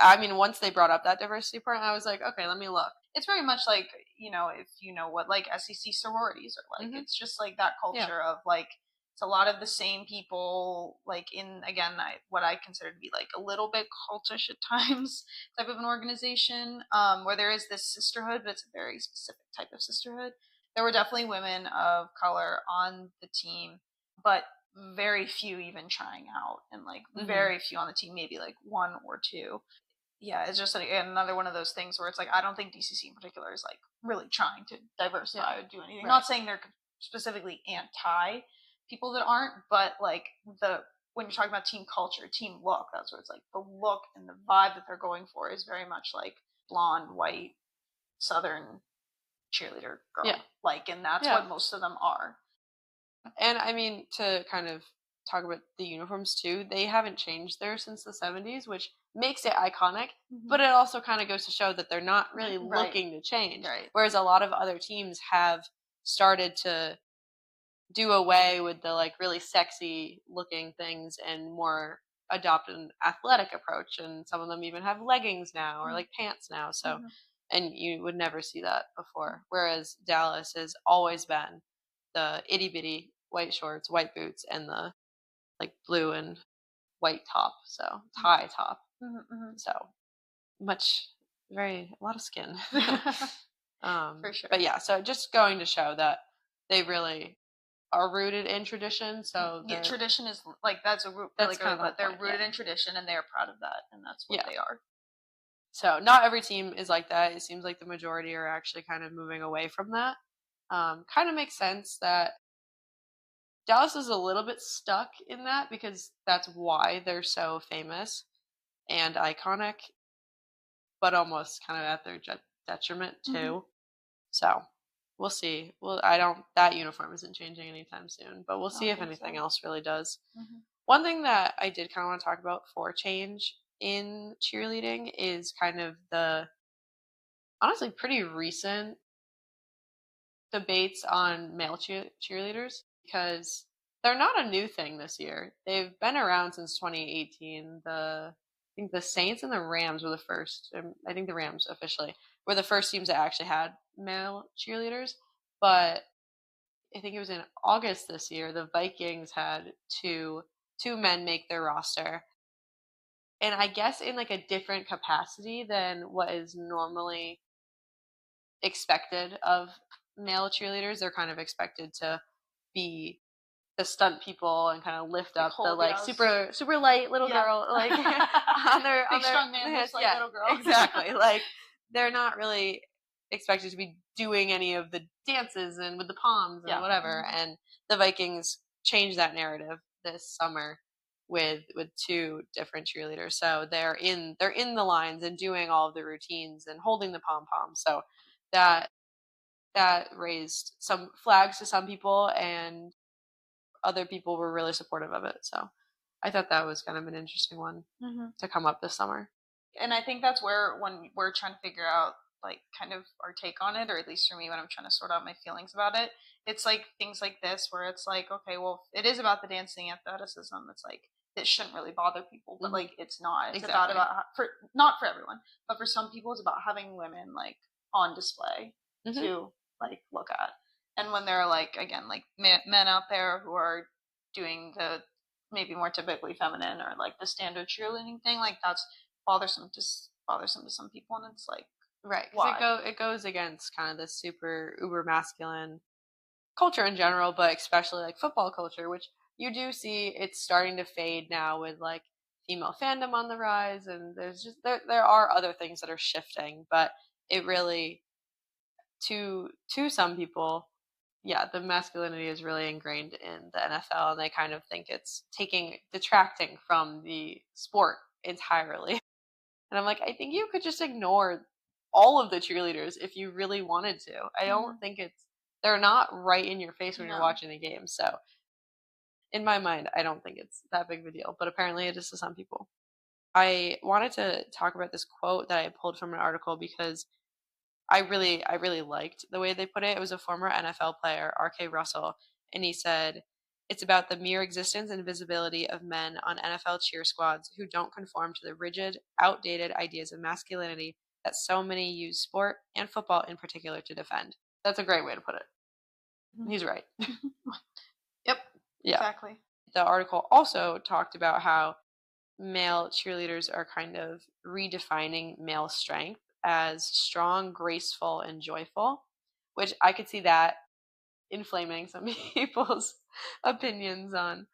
[SPEAKER 4] I mean, once they brought up that diversity part, I was like, okay, let me look.
[SPEAKER 3] It's very much like, if you know what like SEC sororities are like, it's just like that culture of like, it's a lot of the same people, like in, again, what I consider to be like a little bit cultish at times type of an organization, where there is this sisterhood, but it's a very specific type of sisterhood. There were definitely women of color on the team, but very few even trying out, and like very few on the team, maybe like one or two. Yeah, it's just like another one of those things where it's like, I don't think DCC in particular is like really trying to diversify or do anything. Right. Not saying they're specifically anti people that aren't, but like when you're talking about team culture, team look, that's what it's like. The look and the vibe that they're going for is very much like blonde, white, Southern cheerleader girl. Yeah. Like, and that's what most of them are.
[SPEAKER 4] And I mean, to kind of talk about the uniforms too, they haven't changed theirs since the 70s, which makes it iconic, but it also kind of goes to show that they're not really looking to change. Right. Whereas a lot of other teams have started to do away with the like really sexy looking things and more adopt an athletic approach. And some of them even have leggings now or like pants now. So, and you would never see that before. Whereas Dallas has always been the itty bitty white shorts, white boots, and the like blue and white top, so tie top. So a lot of skin. For sure. But yeah, so just going to show that they really are rooted in tradition. So
[SPEAKER 3] tradition is like, that's a root. That's kind of but they're rooted in tradition, and they're proud of that, and that's what they are.
[SPEAKER 4] So not every team is like that. It seems like the majority are actually kind of moving away from that. Kind of makes sense that Dallas is a little bit stuck in that because that's why they're so famous and iconic, but almost kind of at their detriment too. So we'll see. That uniform isn't changing anytime soon, but we'll see if anything else really does. One thing that I did kind of want to talk about for change in cheerleading is kind of the honestly pretty recent debates on male cheerleaders, because they're not a new thing this year. They've been around since 2018. I think the Saints and the Rams were the first. I think the Rams officially were the first teams that actually had male cheerleaders. But I think it was in August this year, the Vikings had two men make their roster. And I guess in like a different capacity than what is normally expected of male cheerleaders. They're kind of expected to be the stunt people and kind of lift up the like super light little girl like on their
[SPEAKER 3] strong man hands, like little girl.
[SPEAKER 4] Exactly. Like they're not really expected to be doing any of the dances and with the palms and whatever. And the Vikings changed that narrative this summer with two different cheerleaders. So they're in the lines and doing all of the routines and holding the pom poms. So that raised some flags to some people, and other people were really supportive of it. So I thought that was kind of an interesting one to come up this summer.
[SPEAKER 3] And I think that's where, when we're trying to figure out like kind of our take on it, or at least for me when I'm trying to sort out my feelings about it, it's like things like this where it's like, okay, well, it is about the dancing athleticism. It's like, it shouldn't really bother people, but like it's not. It's
[SPEAKER 4] Exactly.
[SPEAKER 3] about not for everyone, but for some people, it's about having women like on display to like look at. And when there are like again like men out there who are doing the maybe more typically feminine or like the standard cheerleading thing, like that's bothersome to some people, and it's like
[SPEAKER 4] right, because it goes against kind of this super uber masculine culture in general, but especially like football culture, which you do see it's starting to fade now with like female fandom on the rise, and there's just there are other things that are shifting, but it really to some people, yeah, the masculinity is really ingrained in the NFL, and they kind of think it's detracting from the sport entirely. And I'm like, I think you could just ignore all of the cheerleaders if you really wanted to. I don't think they're not right in your face when you're watching the game. So in my mind, I don't think it's that big of a deal, but apparently it is to some people. I wanted to talk about this quote that I pulled from an article because I really liked the way they put it. It was a former NFL player, R.K. Russell, and he said, "It's about the mere existence and visibility of men on NFL cheer squads who don't conform to the rigid, outdated ideas of masculinity that so many use sport and football in particular to defend." That's a great way to put it. He's right.
[SPEAKER 3] Yep.
[SPEAKER 4] Yeah.
[SPEAKER 3] Exactly.
[SPEAKER 4] The article also talked about how male cheerleaders are kind of redefining male strength as strong, graceful, and joyful, which I could see that inflaming some people's opinions on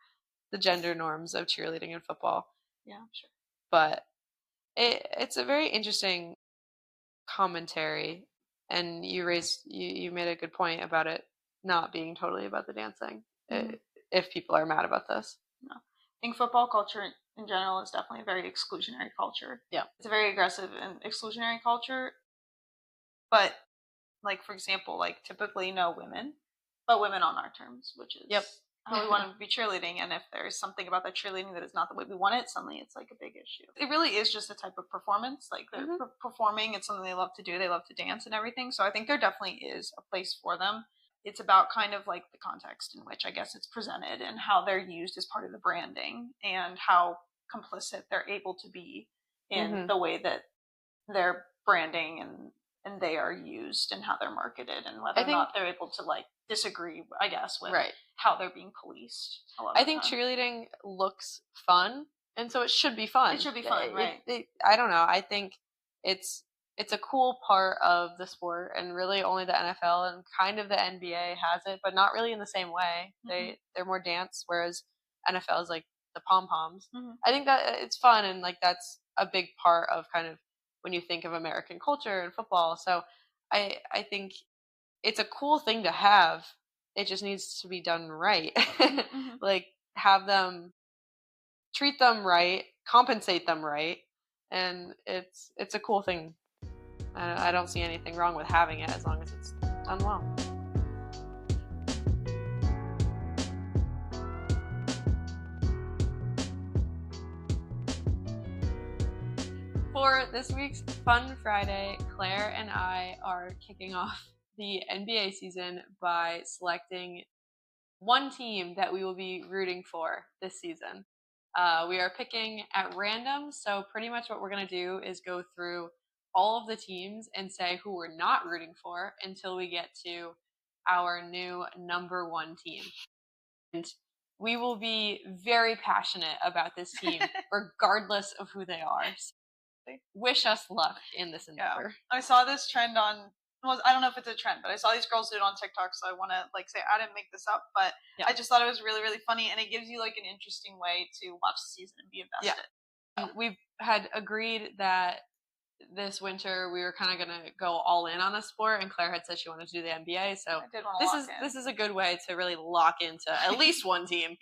[SPEAKER 4] the gender norms of cheerleading and football.
[SPEAKER 3] Yeah, sure.
[SPEAKER 4] But it's a very interesting commentary, and you made a good point about it not being totally about the dancing. If people are mad about this,
[SPEAKER 3] no, I think football culture in general is definitely a very exclusionary culture.
[SPEAKER 4] Yeah,
[SPEAKER 3] it's a very aggressive and exclusionary culture. But like for example, like typically no women, but women on our terms, which is how we want to be cheerleading. And if there's something about that cheerleading that is not the way we want it, suddenly it's like a big issue. It really is just a type of performance. Like they're performing, it's something they love to do. They love to dance and everything. So I think there definitely is a place for them. It's about kind of like the context in which I guess it's presented and how they're used as part of the branding and how complicit they're able to be in the way that they're branding and they are used and how they're marketed, and whether or not they're able to like disagree, I guess, with how they're being policed. I think
[SPEAKER 4] cheerleading looks fun, and so it should be fun.
[SPEAKER 3] It should be fun, right?
[SPEAKER 4] I don't know. I think it's a cool part of the sport, and really only the NFL and kind of the NBA has it, but not really in the same way. They're more dance, whereas NFL is like the pom-poms. I think that it's fun, and like that's a big part of kind of when you think of American culture and football. So I think it's a cool thing to have. It just needs to be done right. Like treat them right, compensate them right, and it's a cool thing. I don't see anything wrong with having it as long as it's done well. For this week's Fun Friday, Claire and I are kicking off the NBA season by selecting one team that we will be rooting for this season. We are picking at random, so pretty much what we're going to do is go through all of the teams and say who we're not rooting for until we get to our new number one team. And we will be very passionate about this team regardless of who they are. So wish us luck in this endeavor.
[SPEAKER 3] I saw this trend on, well, I don't know if it's a trend, but I saw these girls do it on TikTok, so I want to like say I didn't make this up, but I just thought it was really, really funny, and it gives you like an interesting way to watch the season and be invested.
[SPEAKER 4] Yeah. We've had agreed that this winter we were kind of going to go all in on a sport, and Claire had said she wanted to do the NBA, so this is a good way to really lock into at least one team.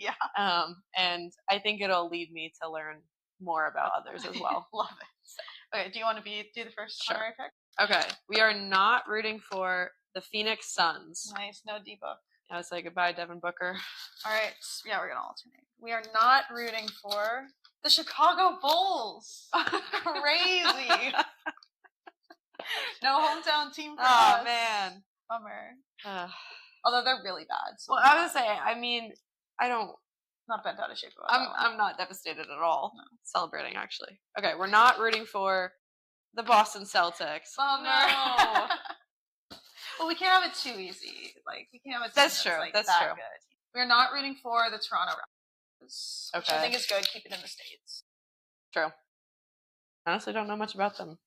[SPEAKER 4] And I think it'll lead me to learn more about others as well.
[SPEAKER 3] Love it. Okay, do you want to do the first honorary pick?
[SPEAKER 4] Okay, we are not rooting for the Phoenix Suns.
[SPEAKER 3] Nice, no D-Book.
[SPEAKER 4] I would say goodbye, Devin Booker.
[SPEAKER 3] All right, yeah, we're gonna alternate. We are not rooting for the Chicago Bulls. Crazy. No hometown team for us.
[SPEAKER 4] Oh man,
[SPEAKER 3] bummer. Although they're really bad. So
[SPEAKER 4] well, I was gonna say, I mean, I don't
[SPEAKER 3] Not bent out of shape about that one.
[SPEAKER 4] I'm not devastated at all. No. Celebrating, actually. Okay, we're not rooting for the Boston Celtics.
[SPEAKER 3] Bummer.
[SPEAKER 4] No.
[SPEAKER 3] Well, we can't have it too easy. Like, we can't have it.
[SPEAKER 4] That's true.
[SPEAKER 3] Like,
[SPEAKER 4] that's
[SPEAKER 3] that
[SPEAKER 4] true.
[SPEAKER 3] Good. We're not rooting for the Toronto Raptors, which I think is good. Keep it in the States.
[SPEAKER 4] True. I honestly don't know much about them.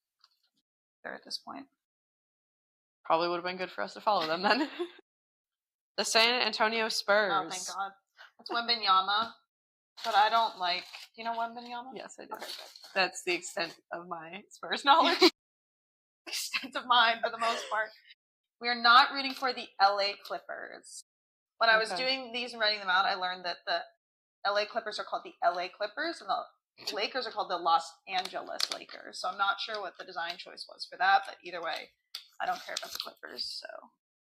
[SPEAKER 3] They're at this point.
[SPEAKER 4] Probably would have been good for us to follow them then. The San Antonio Spurs.
[SPEAKER 3] Oh, thank God. That's Wembanyama, but I don't like. Do you know Wembanyama?
[SPEAKER 4] Yes, I do.
[SPEAKER 3] Okay, good.
[SPEAKER 4] That's the extent of my Spurs knowledge.
[SPEAKER 3] Extent of mine, for the most part. We are not rooting for the LA Clippers. When I was doing these and writing them out, I learned that the LA Clippers are called the LA Clippers, and the Lakers are called the Los Angeles Lakers. So I'm not sure what the design choice was for that, but either way, I don't care about the Clippers. So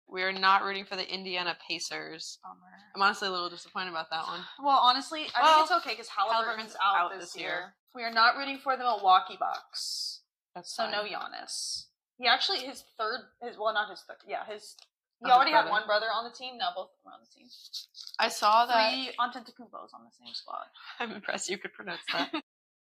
[SPEAKER 4] we are not rooting for the Indiana Pacers.
[SPEAKER 3] Bummer.
[SPEAKER 4] I'm honestly a little disappointed about that one.
[SPEAKER 3] Well, honestly, I think it's okay because Halliburton's out this year. We are not rooting for the Milwaukee Bucks.
[SPEAKER 4] That's
[SPEAKER 3] so
[SPEAKER 4] fine.
[SPEAKER 3] no Giannis. He actually he already had one brother on the team. Now both of them are on the team.
[SPEAKER 4] I saw that
[SPEAKER 3] 3 Antetokounmpos on the same squad.
[SPEAKER 4] I'm impressed you could pronounce that.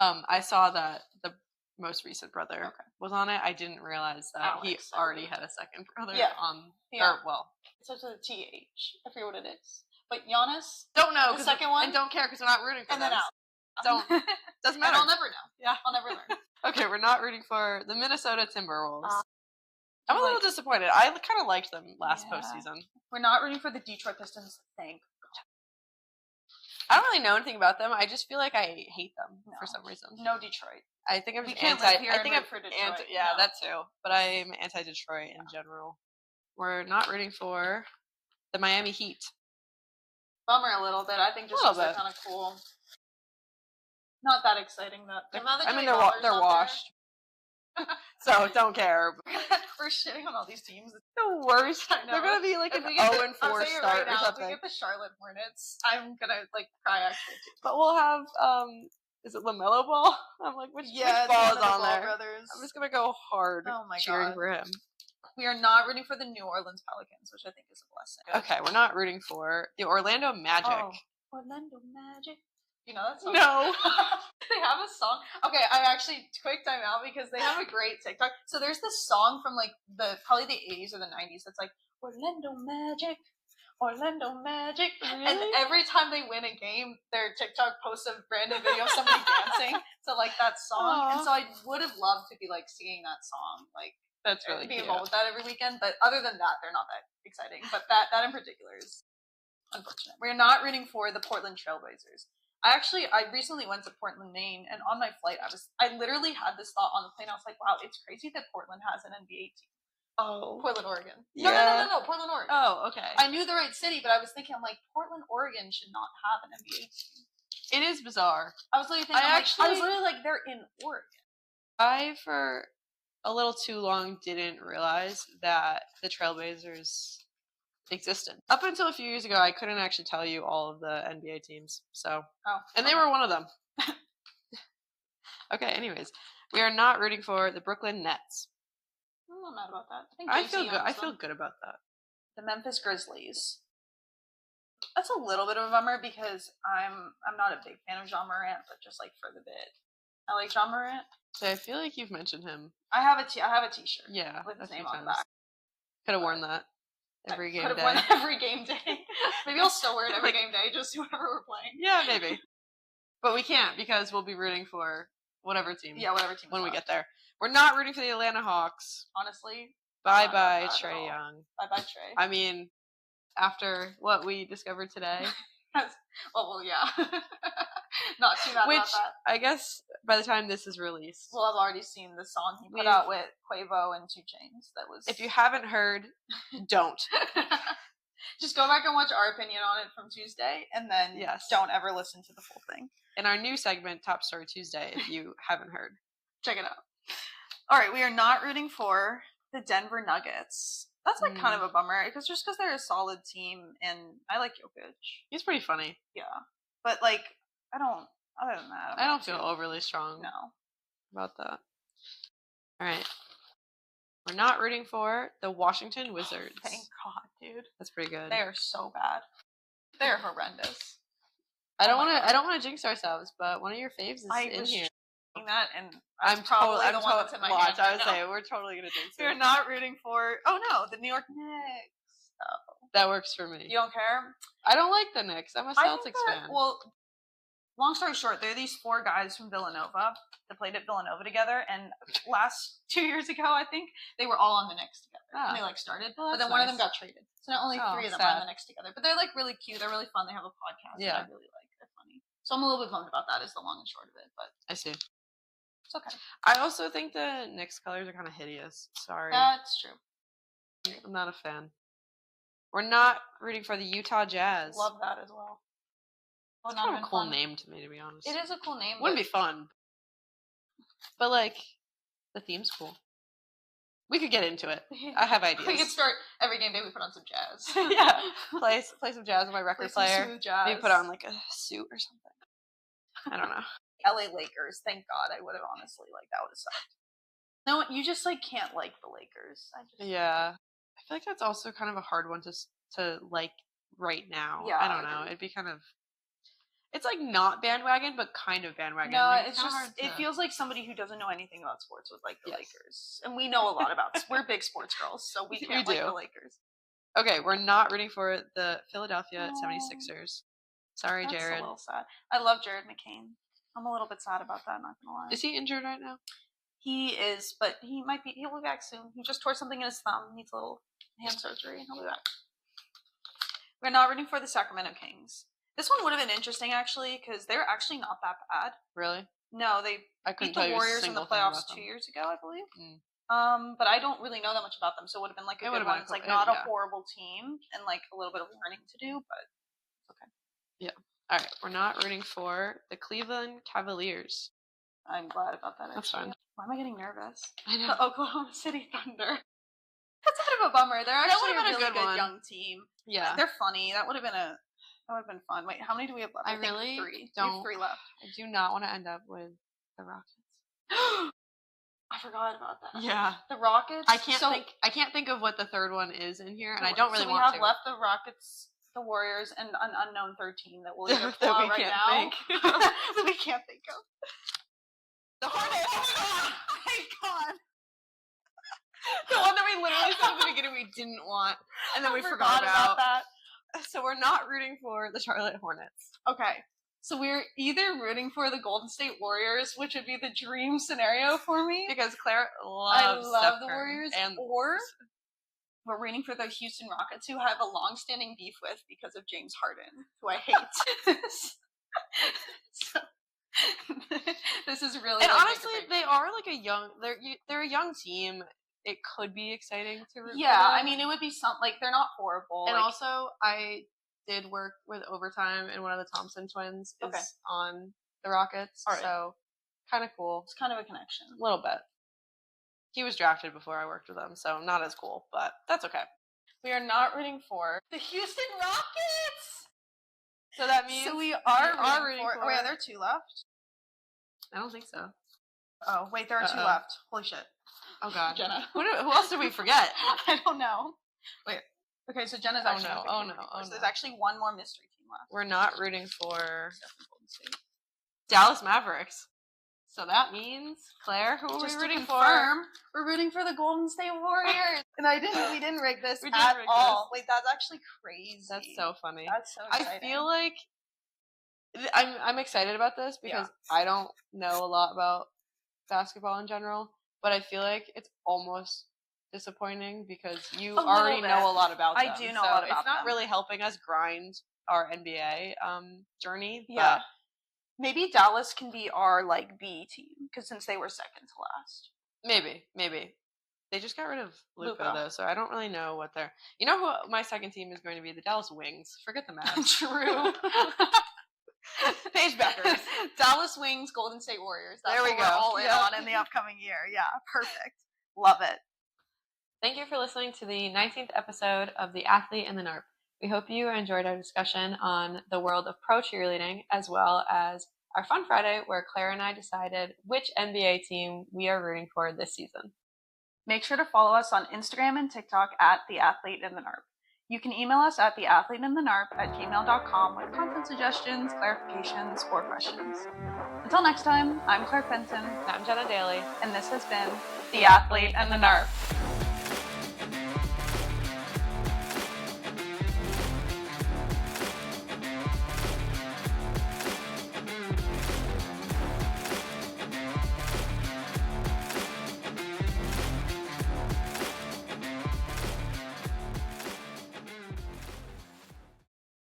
[SPEAKER 4] I saw that the most recent brother was on it. I didn't realize that he already had a second brother on.
[SPEAKER 3] Yeah.
[SPEAKER 4] It
[SPEAKER 3] starts with a TH. I forget what it is. But Giannis.
[SPEAKER 4] Don't know.
[SPEAKER 3] The second one.
[SPEAKER 4] And don't care because we're not rooting for
[SPEAKER 3] and
[SPEAKER 4] them.
[SPEAKER 3] then out.
[SPEAKER 4] Don't. Doesn't matter.
[SPEAKER 3] And I'll never know.
[SPEAKER 4] Yeah.
[SPEAKER 3] I'll never learn.
[SPEAKER 4] Okay, we're not rooting for the Minnesota Timberwolves. I'm a little disappointed. I kind of liked them last postseason.
[SPEAKER 3] We're not rooting for the Detroit Pistons. Thank God.
[SPEAKER 4] I don't really know anything about them. I just feel like I hate them for some reason.
[SPEAKER 3] No Detroit.
[SPEAKER 4] I think I'm
[SPEAKER 3] we
[SPEAKER 4] just
[SPEAKER 3] can't
[SPEAKER 4] anti.
[SPEAKER 3] Live here
[SPEAKER 4] I think I'm
[SPEAKER 3] for Detroit.
[SPEAKER 4] that too. But I'm anti-Detroit in general. We're not rooting for the Miami Heat.
[SPEAKER 3] Bummer a little bit. I think just because they're kind of cool. Not that exciting though.
[SPEAKER 4] They're washed. So don't care.
[SPEAKER 3] We're shitting on all these teams.
[SPEAKER 4] The worst. They're gonna be like an 0-4 start or something.
[SPEAKER 3] If we get the Charlotte Hornets, I'm gonna cry actually too.
[SPEAKER 4] But we'll have is it LaMelo Ball? I'm like, which ball is on there?
[SPEAKER 3] Brothers.
[SPEAKER 4] I'm just gonna go hard cheering for him.
[SPEAKER 3] We are not rooting for the New Orleans Pelicans, which I think is a blessing.
[SPEAKER 4] Okay, we're not rooting for the Orlando Magic.
[SPEAKER 3] Oh, Orlando Magic. You know that song?
[SPEAKER 4] No.
[SPEAKER 3] They have a song. Okay, I actually quick time out because they have a great TikTok. So there's this song from like probably the 80s or the 90s that's like Orlando Magic. Orlando Magic. Really? And every time they win a game, their TikTok posts a random video of somebody dancing to like that song. Aww. And so I would have loved to be like singing that song, like
[SPEAKER 4] that's really
[SPEAKER 3] be involved with that every weekend. But other than that, they're not that exciting. But that in particular is unfortunate. We're not rooting for the Portland Trailblazers. I recently went to Portland, Maine, and on my flight, I literally had this thought on the plane. I was like, wow, it's crazy that Portland has an NBA team. Oh. Portland, Oregon.
[SPEAKER 4] Yeah.
[SPEAKER 3] No, Portland, Oregon.
[SPEAKER 4] Oh, okay.
[SPEAKER 3] I knew the right city, but I was thinking, I'm like, Portland, Oregon should not have an NBA team.
[SPEAKER 4] It is bizarre.
[SPEAKER 3] I was literally thinking, I was literally like, they're in Oregon.
[SPEAKER 4] I, for a little too long, didn't realize that the Trailblazers existed. Up until a few years ago, I couldn't actually tell you all of the NBA teams. And they were one of them. Okay, anyways. We are not rooting for the Brooklyn Nets.
[SPEAKER 3] I'm not mad about that.
[SPEAKER 4] I feel good about that.
[SPEAKER 3] The Memphis Grizzlies. That's a little bit of a bummer because I'm not a big fan of John Morant, but just like for the bit. I like John Morant.
[SPEAKER 4] So I feel like you've mentioned him.
[SPEAKER 3] I have a t-shirt.
[SPEAKER 4] Yeah.
[SPEAKER 3] With his name on the back.
[SPEAKER 4] Could have worn that. Every game day.
[SPEAKER 3] Could have worn every game day. Maybe I'll still wear it every game day, just whenever we're playing.
[SPEAKER 4] Yeah, maybe. But we can't because we'll be rooting for whatever team.
[SPEAKER 3] Yeah, whatever team.
[SPEAKER 4] When we get there. We're not rooting for the Atlanta Hawks.
[SPEAKER 3] Honestly.
[SPEAKER 4] Bye-bye, Trae Young.
[SPEAKER 3] Bye-bye, Trae.
[SPEAKER 4] I mean, after what we discovered today.
[SPEAKER 3] well, yeah. Not too mad about that.
[SPEAKER 4] I guess by the time this is released.
[SPEAKER 3] Well, I've already seen the song he put out with Quavo and 2 Chainz. That was.
[SPEAKER 4] If you haven't heard, don't.
[SPEAKER 3] Just go back and watch our opinion on it from Tuesday, and then don't ever listen to the full thing.
[SPEAKER 4] In our new segment, Top Story Tuesday, if you haven't heard.
[SPEAKER 3] Check it out. All right, we are not rooting for the Denver Nuggets. That's like kind of a bummer, because they're a solid team, and I like Jokic.
[SPEAKER 4] He's pretty funny.
[SPEAKER 3] Yeah. But like, other than that,
[SPEAKER 4] I don't feel overly strong about that. All right. We're not rooting for the Washington Wizards.
[SPEAKER 3] Thank God, dude.
[SPEAKER 4] That's pretty good.
[SPEAKER 3] They are so bad. They're horrendous.
[SPEAKER 4] I don't
[SPEAKER 3] Oh my
[SPEAKER 4] want to.
[SPEAKER 3] God.
[SPEAKER 4] I don't want to jinx ourselves, but one of your faves is
[SPEAKER 3] I
[SPEAKER 4] in
[SPEAKER 3] was
[SPEAKER 4] here.
[SPEAKER 3] doing that, and
[SPEAKER 4] I'm
[SPEAKER 3] probably the one that's in my
[SPEAKER 4] watch.
[SPEAKER 3] hand
[SPEAKER 4] I
[SPEAKER 3] right
[SPEAKER 4] was
[SPEAKER 3] now.
[SPEAKER 4] saying we're totally gonna jinx
[SPEAKER 3] You're
[SPEAKER 4] it.
[SPEAKER 3] not rooting for. Oh no, the New York Knicks. Oh.
[SPEAKER 4] That works for me.
[SPEAKER 3] You don't care?
[SPEAKER 4] I don't like the Knicks. I'm a
[SPEAKER 3] I
[SPEAKER 4] Celtics
[SPEAKER 3] think that,
[SPEAKER 4] fan.
[SPEAKER 3] well, long story short, there are these 4 guys from Villanova that played at Villanova together, and last 2 years ago, I think, they were all on the Knicks together.
[SPEAKER 4] Ah.
[SPEAKER 3] And they like started,
[SPEAKER 4] Well,
[SPEAKER 3] but
[SPEAKER 4] that's
[SPEAKER 3] then one of
[SPEAKER 4] nice.
[SPEAKER 3] them got traded. So not only
[SPEAKER 4] Oh,
[SPEAKER 3] 3 of them
[SPEAKER 4] sad.
[SPEAKER 3] are on the Knicks together, but they're like really cute. They're really fun. They have a podcast
[SPEAKER 4] Yeah.
[SPEAKER 3] that I really like. They're funny. So I'm a little bit bummed about that. Is the long and short of it, but
[SPEAKER 4] I see.
[SPEAKER 3] it's okay.
[SPEAKER 4] I also think the Knicks colors are kind of hideous. Sorry,
[SPEAKER 3] That's true.
[SPEAKER 4] I'm not a fan. We're not rooting for the Utah Jazz.
[SPEAKER 3] Love that as well.
[SPEAKER 4] It's kind of a cool name to me, to be honest.
[SPEAKER 3] It is a cool name.
[SPEAKER 4] Wouldn't be fun, but like the theme's cool. We could get into it. I have ideas.
[SPEAKER 3] We could start every game day. We put on some jazz.
[SPEAKER 4] Yeah, play some jazz on my record
[SPEAKER 3] Play some
[SPEAKER 4] player.
[SPEAKER 3] smooth jazz.
[SPEAKER 4] Maybe put on like a suit or something. I don't know.
[SPEAKER 3] LA Lakers. Thank God. I would have honestly that would have sucked. No, you just can't like the Lakers.
[SPEAKER 4] Yeah, I feel like that's also kind of a hard one to like right now.
[SPEAKER 3] Yeah,
[SPEAKER 4] I don't know. It'd be kind of. It's like not bandwagon, but kind of bandwagon.
[SPEAKER 3] No,
[SPEAKER 4] like,
[SPEAKER 3] it's just
[SPEAKER 4] hard
[SPEAKER 3] it
[SPEAKER 4] to...
[SPEAKER 3] feels like somebody who doesn't know anything about sports would like the
[SPEAKER 4] Yes.
[SPEAKER 3] Lakers, and we know a lot about. We're big sports girls, so we can't like
[SPEAKER 4] do.
[SPEAKER 3] the Lakers.
[SPEAKER 4] Okay, we're not rooting for the Philadelphia 76ers. Sorry,
[SPEAKER 3] That's
[SPEAKER 4] Jared.
[SPEAKER 3] a little sad. I love Jared McCain. I'm a little bit sad about that. Not gonna lie.
[SPEAKER 4] Is he injured right now?
[SPEAKER 3] He is, but he might be. He'll be back soon. He just tore something in his thumb. Needs a little hand surgery, and he'll be back. We're not rooting for the Sacramento Kings. This one would have been interesting actually, because they're actually not that bad.
[SPEAKER 4] Really?
[SPEAKER 3] No, they
[SPEAKER 4] I couldn't
[SPEAKER 3] beat
[SPEAKER 4] tell
[SPEAKER 3] the
[SPEAKER 4] you a
[SPEAKER 3] Warriors in the
[SPEAKER 4] single thing
[SPEAKER 3] playoffs
[SPEAKER 4] about
[SPEAKER 3] 2
[SPEAKER 4] them.
[SPEAKER 3] years ago, I believe.
[SPEAKER 4] Mm.
[SPEAKER 3] But I don't really know that much about them, so it would have been like a
[SPEAKER 4] It
[SPEAKER 3] good
[SPEAKER 4] would've
[SPEAKER 3] one.
[SPEAKER 4] been
[SPEAKER 3] It's
[SPEAKER 4] cool.
[SPEAKER 3] like not a
[SPEAKER 4] Yeah.
[SPEAKER 3] horrible team and like a little bit of learning to do, but okay.
[SPEAKER 4] Yeah. All right, we're not rooting for the Cleveland Cavaliers.
[SPEAKER 3] I'm glad about that.
[SPEAKER 4] That's
[SPEAKER 3] Actually.
[SPEAKER 4] fine.
[SPEAKER 3] Why am I getting nervous?
[SPEAKER 4] I know.
[SPEAKER 3] The Oklahoma City Thunder. That's a bit of a bummer. They're actually
[SPEAKER 4] would've
[SPEAKER 3] a
[SPEAKER 4] been a
[SPEAKER 3] really
[SPEAKER 4] good one.
[SPEAKER 3] young team.
[SPEAKER 4] Yeah.
[SPEAKER 3] They're funny. That would have been fun. Wait, how many do we have left?
[SPEAKER 4] I
[SPEAKER 3] think
[SPEAKER 4] really
[SPEAKER 3] 3. We
[SPEAKER 4] don't-
[SPEAKER 3] have 3 left.
[SPEAKER 4] I do not want to end up with the Rockets.
[SPEAKER 3] I forgot about that.
[SPEAKER 4] Yeah.
[SPEAKER 3] The Rockets.
[SPEAKER 4] I can't think of what the third one is in here, and I don't really
[SPEAKER 3] so
[SPEAKER 4] want
[SPEAKER 3] we have
[SPEAKER 4] to.
[SPEAKER 3] left the Rockets, the Warriors, and an unknown third team that we'll either
[SPEAKER 4] That
[SPEAKER 3] pull
[SPEAKER 4] we
[SPEAKER 3] out right
[SPEAKER 4] can't
[SPEAKER 3] now
[SPEAKER 4] think.
[SPEAKER 3] that we can't think of.
[SPEAKER 4] The Hornets.
[SPEAKER 3] Oh my god!
[SPEAKER 4] The one that we literally said at the beginning we didn't want, and then we forgot about.
[SPEAKER 3] that.
[SPEAKER 4] So we're not rooting for the Charlotte Hornets.
[SPEAKER 3] Okay, so we're either rooting for the Golden State Warriors, which would be the dream scenario for me.
[SPEAKER 4] Because Claire
[SPEAKER 3] I
[SPEAKER 4] loves
[SPEAKER 3] love
[SPEAKER 4] Steph
[SPEAKER 3] the
[SPEAKER 4] Curry.
[SPEAKER 3] Warriors,
[SPEAKER 4] And
[SPEAKER 3] or we're rooting for the Houston Rockets, who I have a long-standing beef with because of James Harden, who I hate. So, this is really.
[SPEAKER 4] and
[SPEAKER 3] like,
[SPEAKER 4] honestly, they are like they're a young team. It could be exciting to root for
[SPEAKER 3] yeah,
[SPEAKER 4] them.
[SPEAKER 3] I mean, it would be they're not horrible.
[SPEAKER 4] And
[SPEAKER 3] like,
[SPEAKER 4] also, I did work with Overtime, and one of the Thompson twins is on the Rockets.
[SPEAKER 3] All right.
[SPEAKER 4] So, kind of cool.
[SPEAKER 3] it's kind of a connection.
[SPEAKER 4] A little bit. He was drafted before I worked with him, so not as cool, but that's okay.
[SPEAKER 3] We are not rooting for the Houston Rockets.
[SPEAKER 4] So that means
[SPEAKER 3] So we are
[SPEAKER 4] rooting
[SPEAKER 3] for.
[SPEAKER 4] for.
[SPEAKER 3] Oh, wait, are there 2 left?
[SPEAKER 4] I don't think so.
[SPEAKER 3] Oh, wait, there are 2 left. Holy shit.
[SPEAKER 4] Oh god,
[SPEAKER 3] Jenna.
[SPEAKER 4] Who else did we forget?
[SPEAKER 3] I don't know. Wait. Okay, so Jenna's actually.
[SPEAKER 4] no.
[SPEAKER 3] gonna pick
[SPEAKER 4] Oh,
[SPEAKER 3] one
[SPEAKER 4] no.
[SPEAKER 3] of
[SPEAKER 4] Oh,
[SPEAKER 3] yours.
[SPEAKER 4] no.
[SPEAKER 3] There's actually one more mystery team left.
[SPEAKER 4] We're not rooting for Dallas Mavericks. So that means, Claire, who are
[SPEAKER 3] Just
[SPEAKER 4] we
[SPEAKER 3] to
[SPEAKER 4] rooting
[SPEAKER 3] confirm, we're rooting for the Golden State Warriors. And we didn't rig this
[SPEAKER 4] We didn't
[SPEAKER 3] at
[SPEAKER 4] rig
[SPEAKER 3] all. Wait, that's actually crazy.
[SPEAKER 4] for? That's so funny.
[SPEAKER 3] That's so
[SPEAKER 4] I
[SPEAKER 3] exciting.
[SPEAKER 4] feel like I'm excited about this because I don't know a lot about basketball in general, but I feel like it's almost disappointing because you
[SPEAKER 3] A
[SPEAKER 4] already
[SPEAKER 3] little
[SPEAKER 4] know
[SPEAKER 3] bit.
[SPEAKER 4] a lot about them.
[SPEAKER 3] I do know a lot about
[SPEAKER 4] it's not
[SPEAKER 3] them.
[SPEAKER 4] really helping us grind our NBA journey.
[SPEAKER 3] Yeah. Maybe Dallas can be our B team because since they were second to last.
[SPEAKER 4] Maybe. They just got rid of Luka
[SPEAKER 3] Luka.
[SPEAKER 4] though, so I don't really know what they're. You know who my second team is going to be? The Dallas Wings. Forget the Mavs.
[SPEAKER 3] True.
[SPEAKER 4] Paige Beckers.
[SPEAKER 3] Dallas Wings, Golden State Warriors. That's
[SPEAKER 4] There we
[SPEAKER 3] what
[SPEAKER 4] go.
[SPEAKER 3] we're all in
[SPEAKER 4] Yep.
[SPEAKER 3] on in the upcoming year. Yeah, perfect. Love it.
[SPEAKER 4] Thank you for listening to the 19th episode of The Athlete and the NARP. We hope you enjoyed our discussion on the world of pro cheerleading, as well as our Fun Friday, where Claire and I decided which NBA team we are rooting for this season.
[SPEAKER 3] Make sure to follow us on Instagram and TikTok at The Athlete and the NARP. You can email us at theathleteandthenarp@gmail.com with content suggestions, clarifications, or questions. Until next time, I'm Claire Fenton.
[SPEAKER 4] And I'm Jenna Daly.
[SPEAKER 3] And this has been The Athlete and the Narp.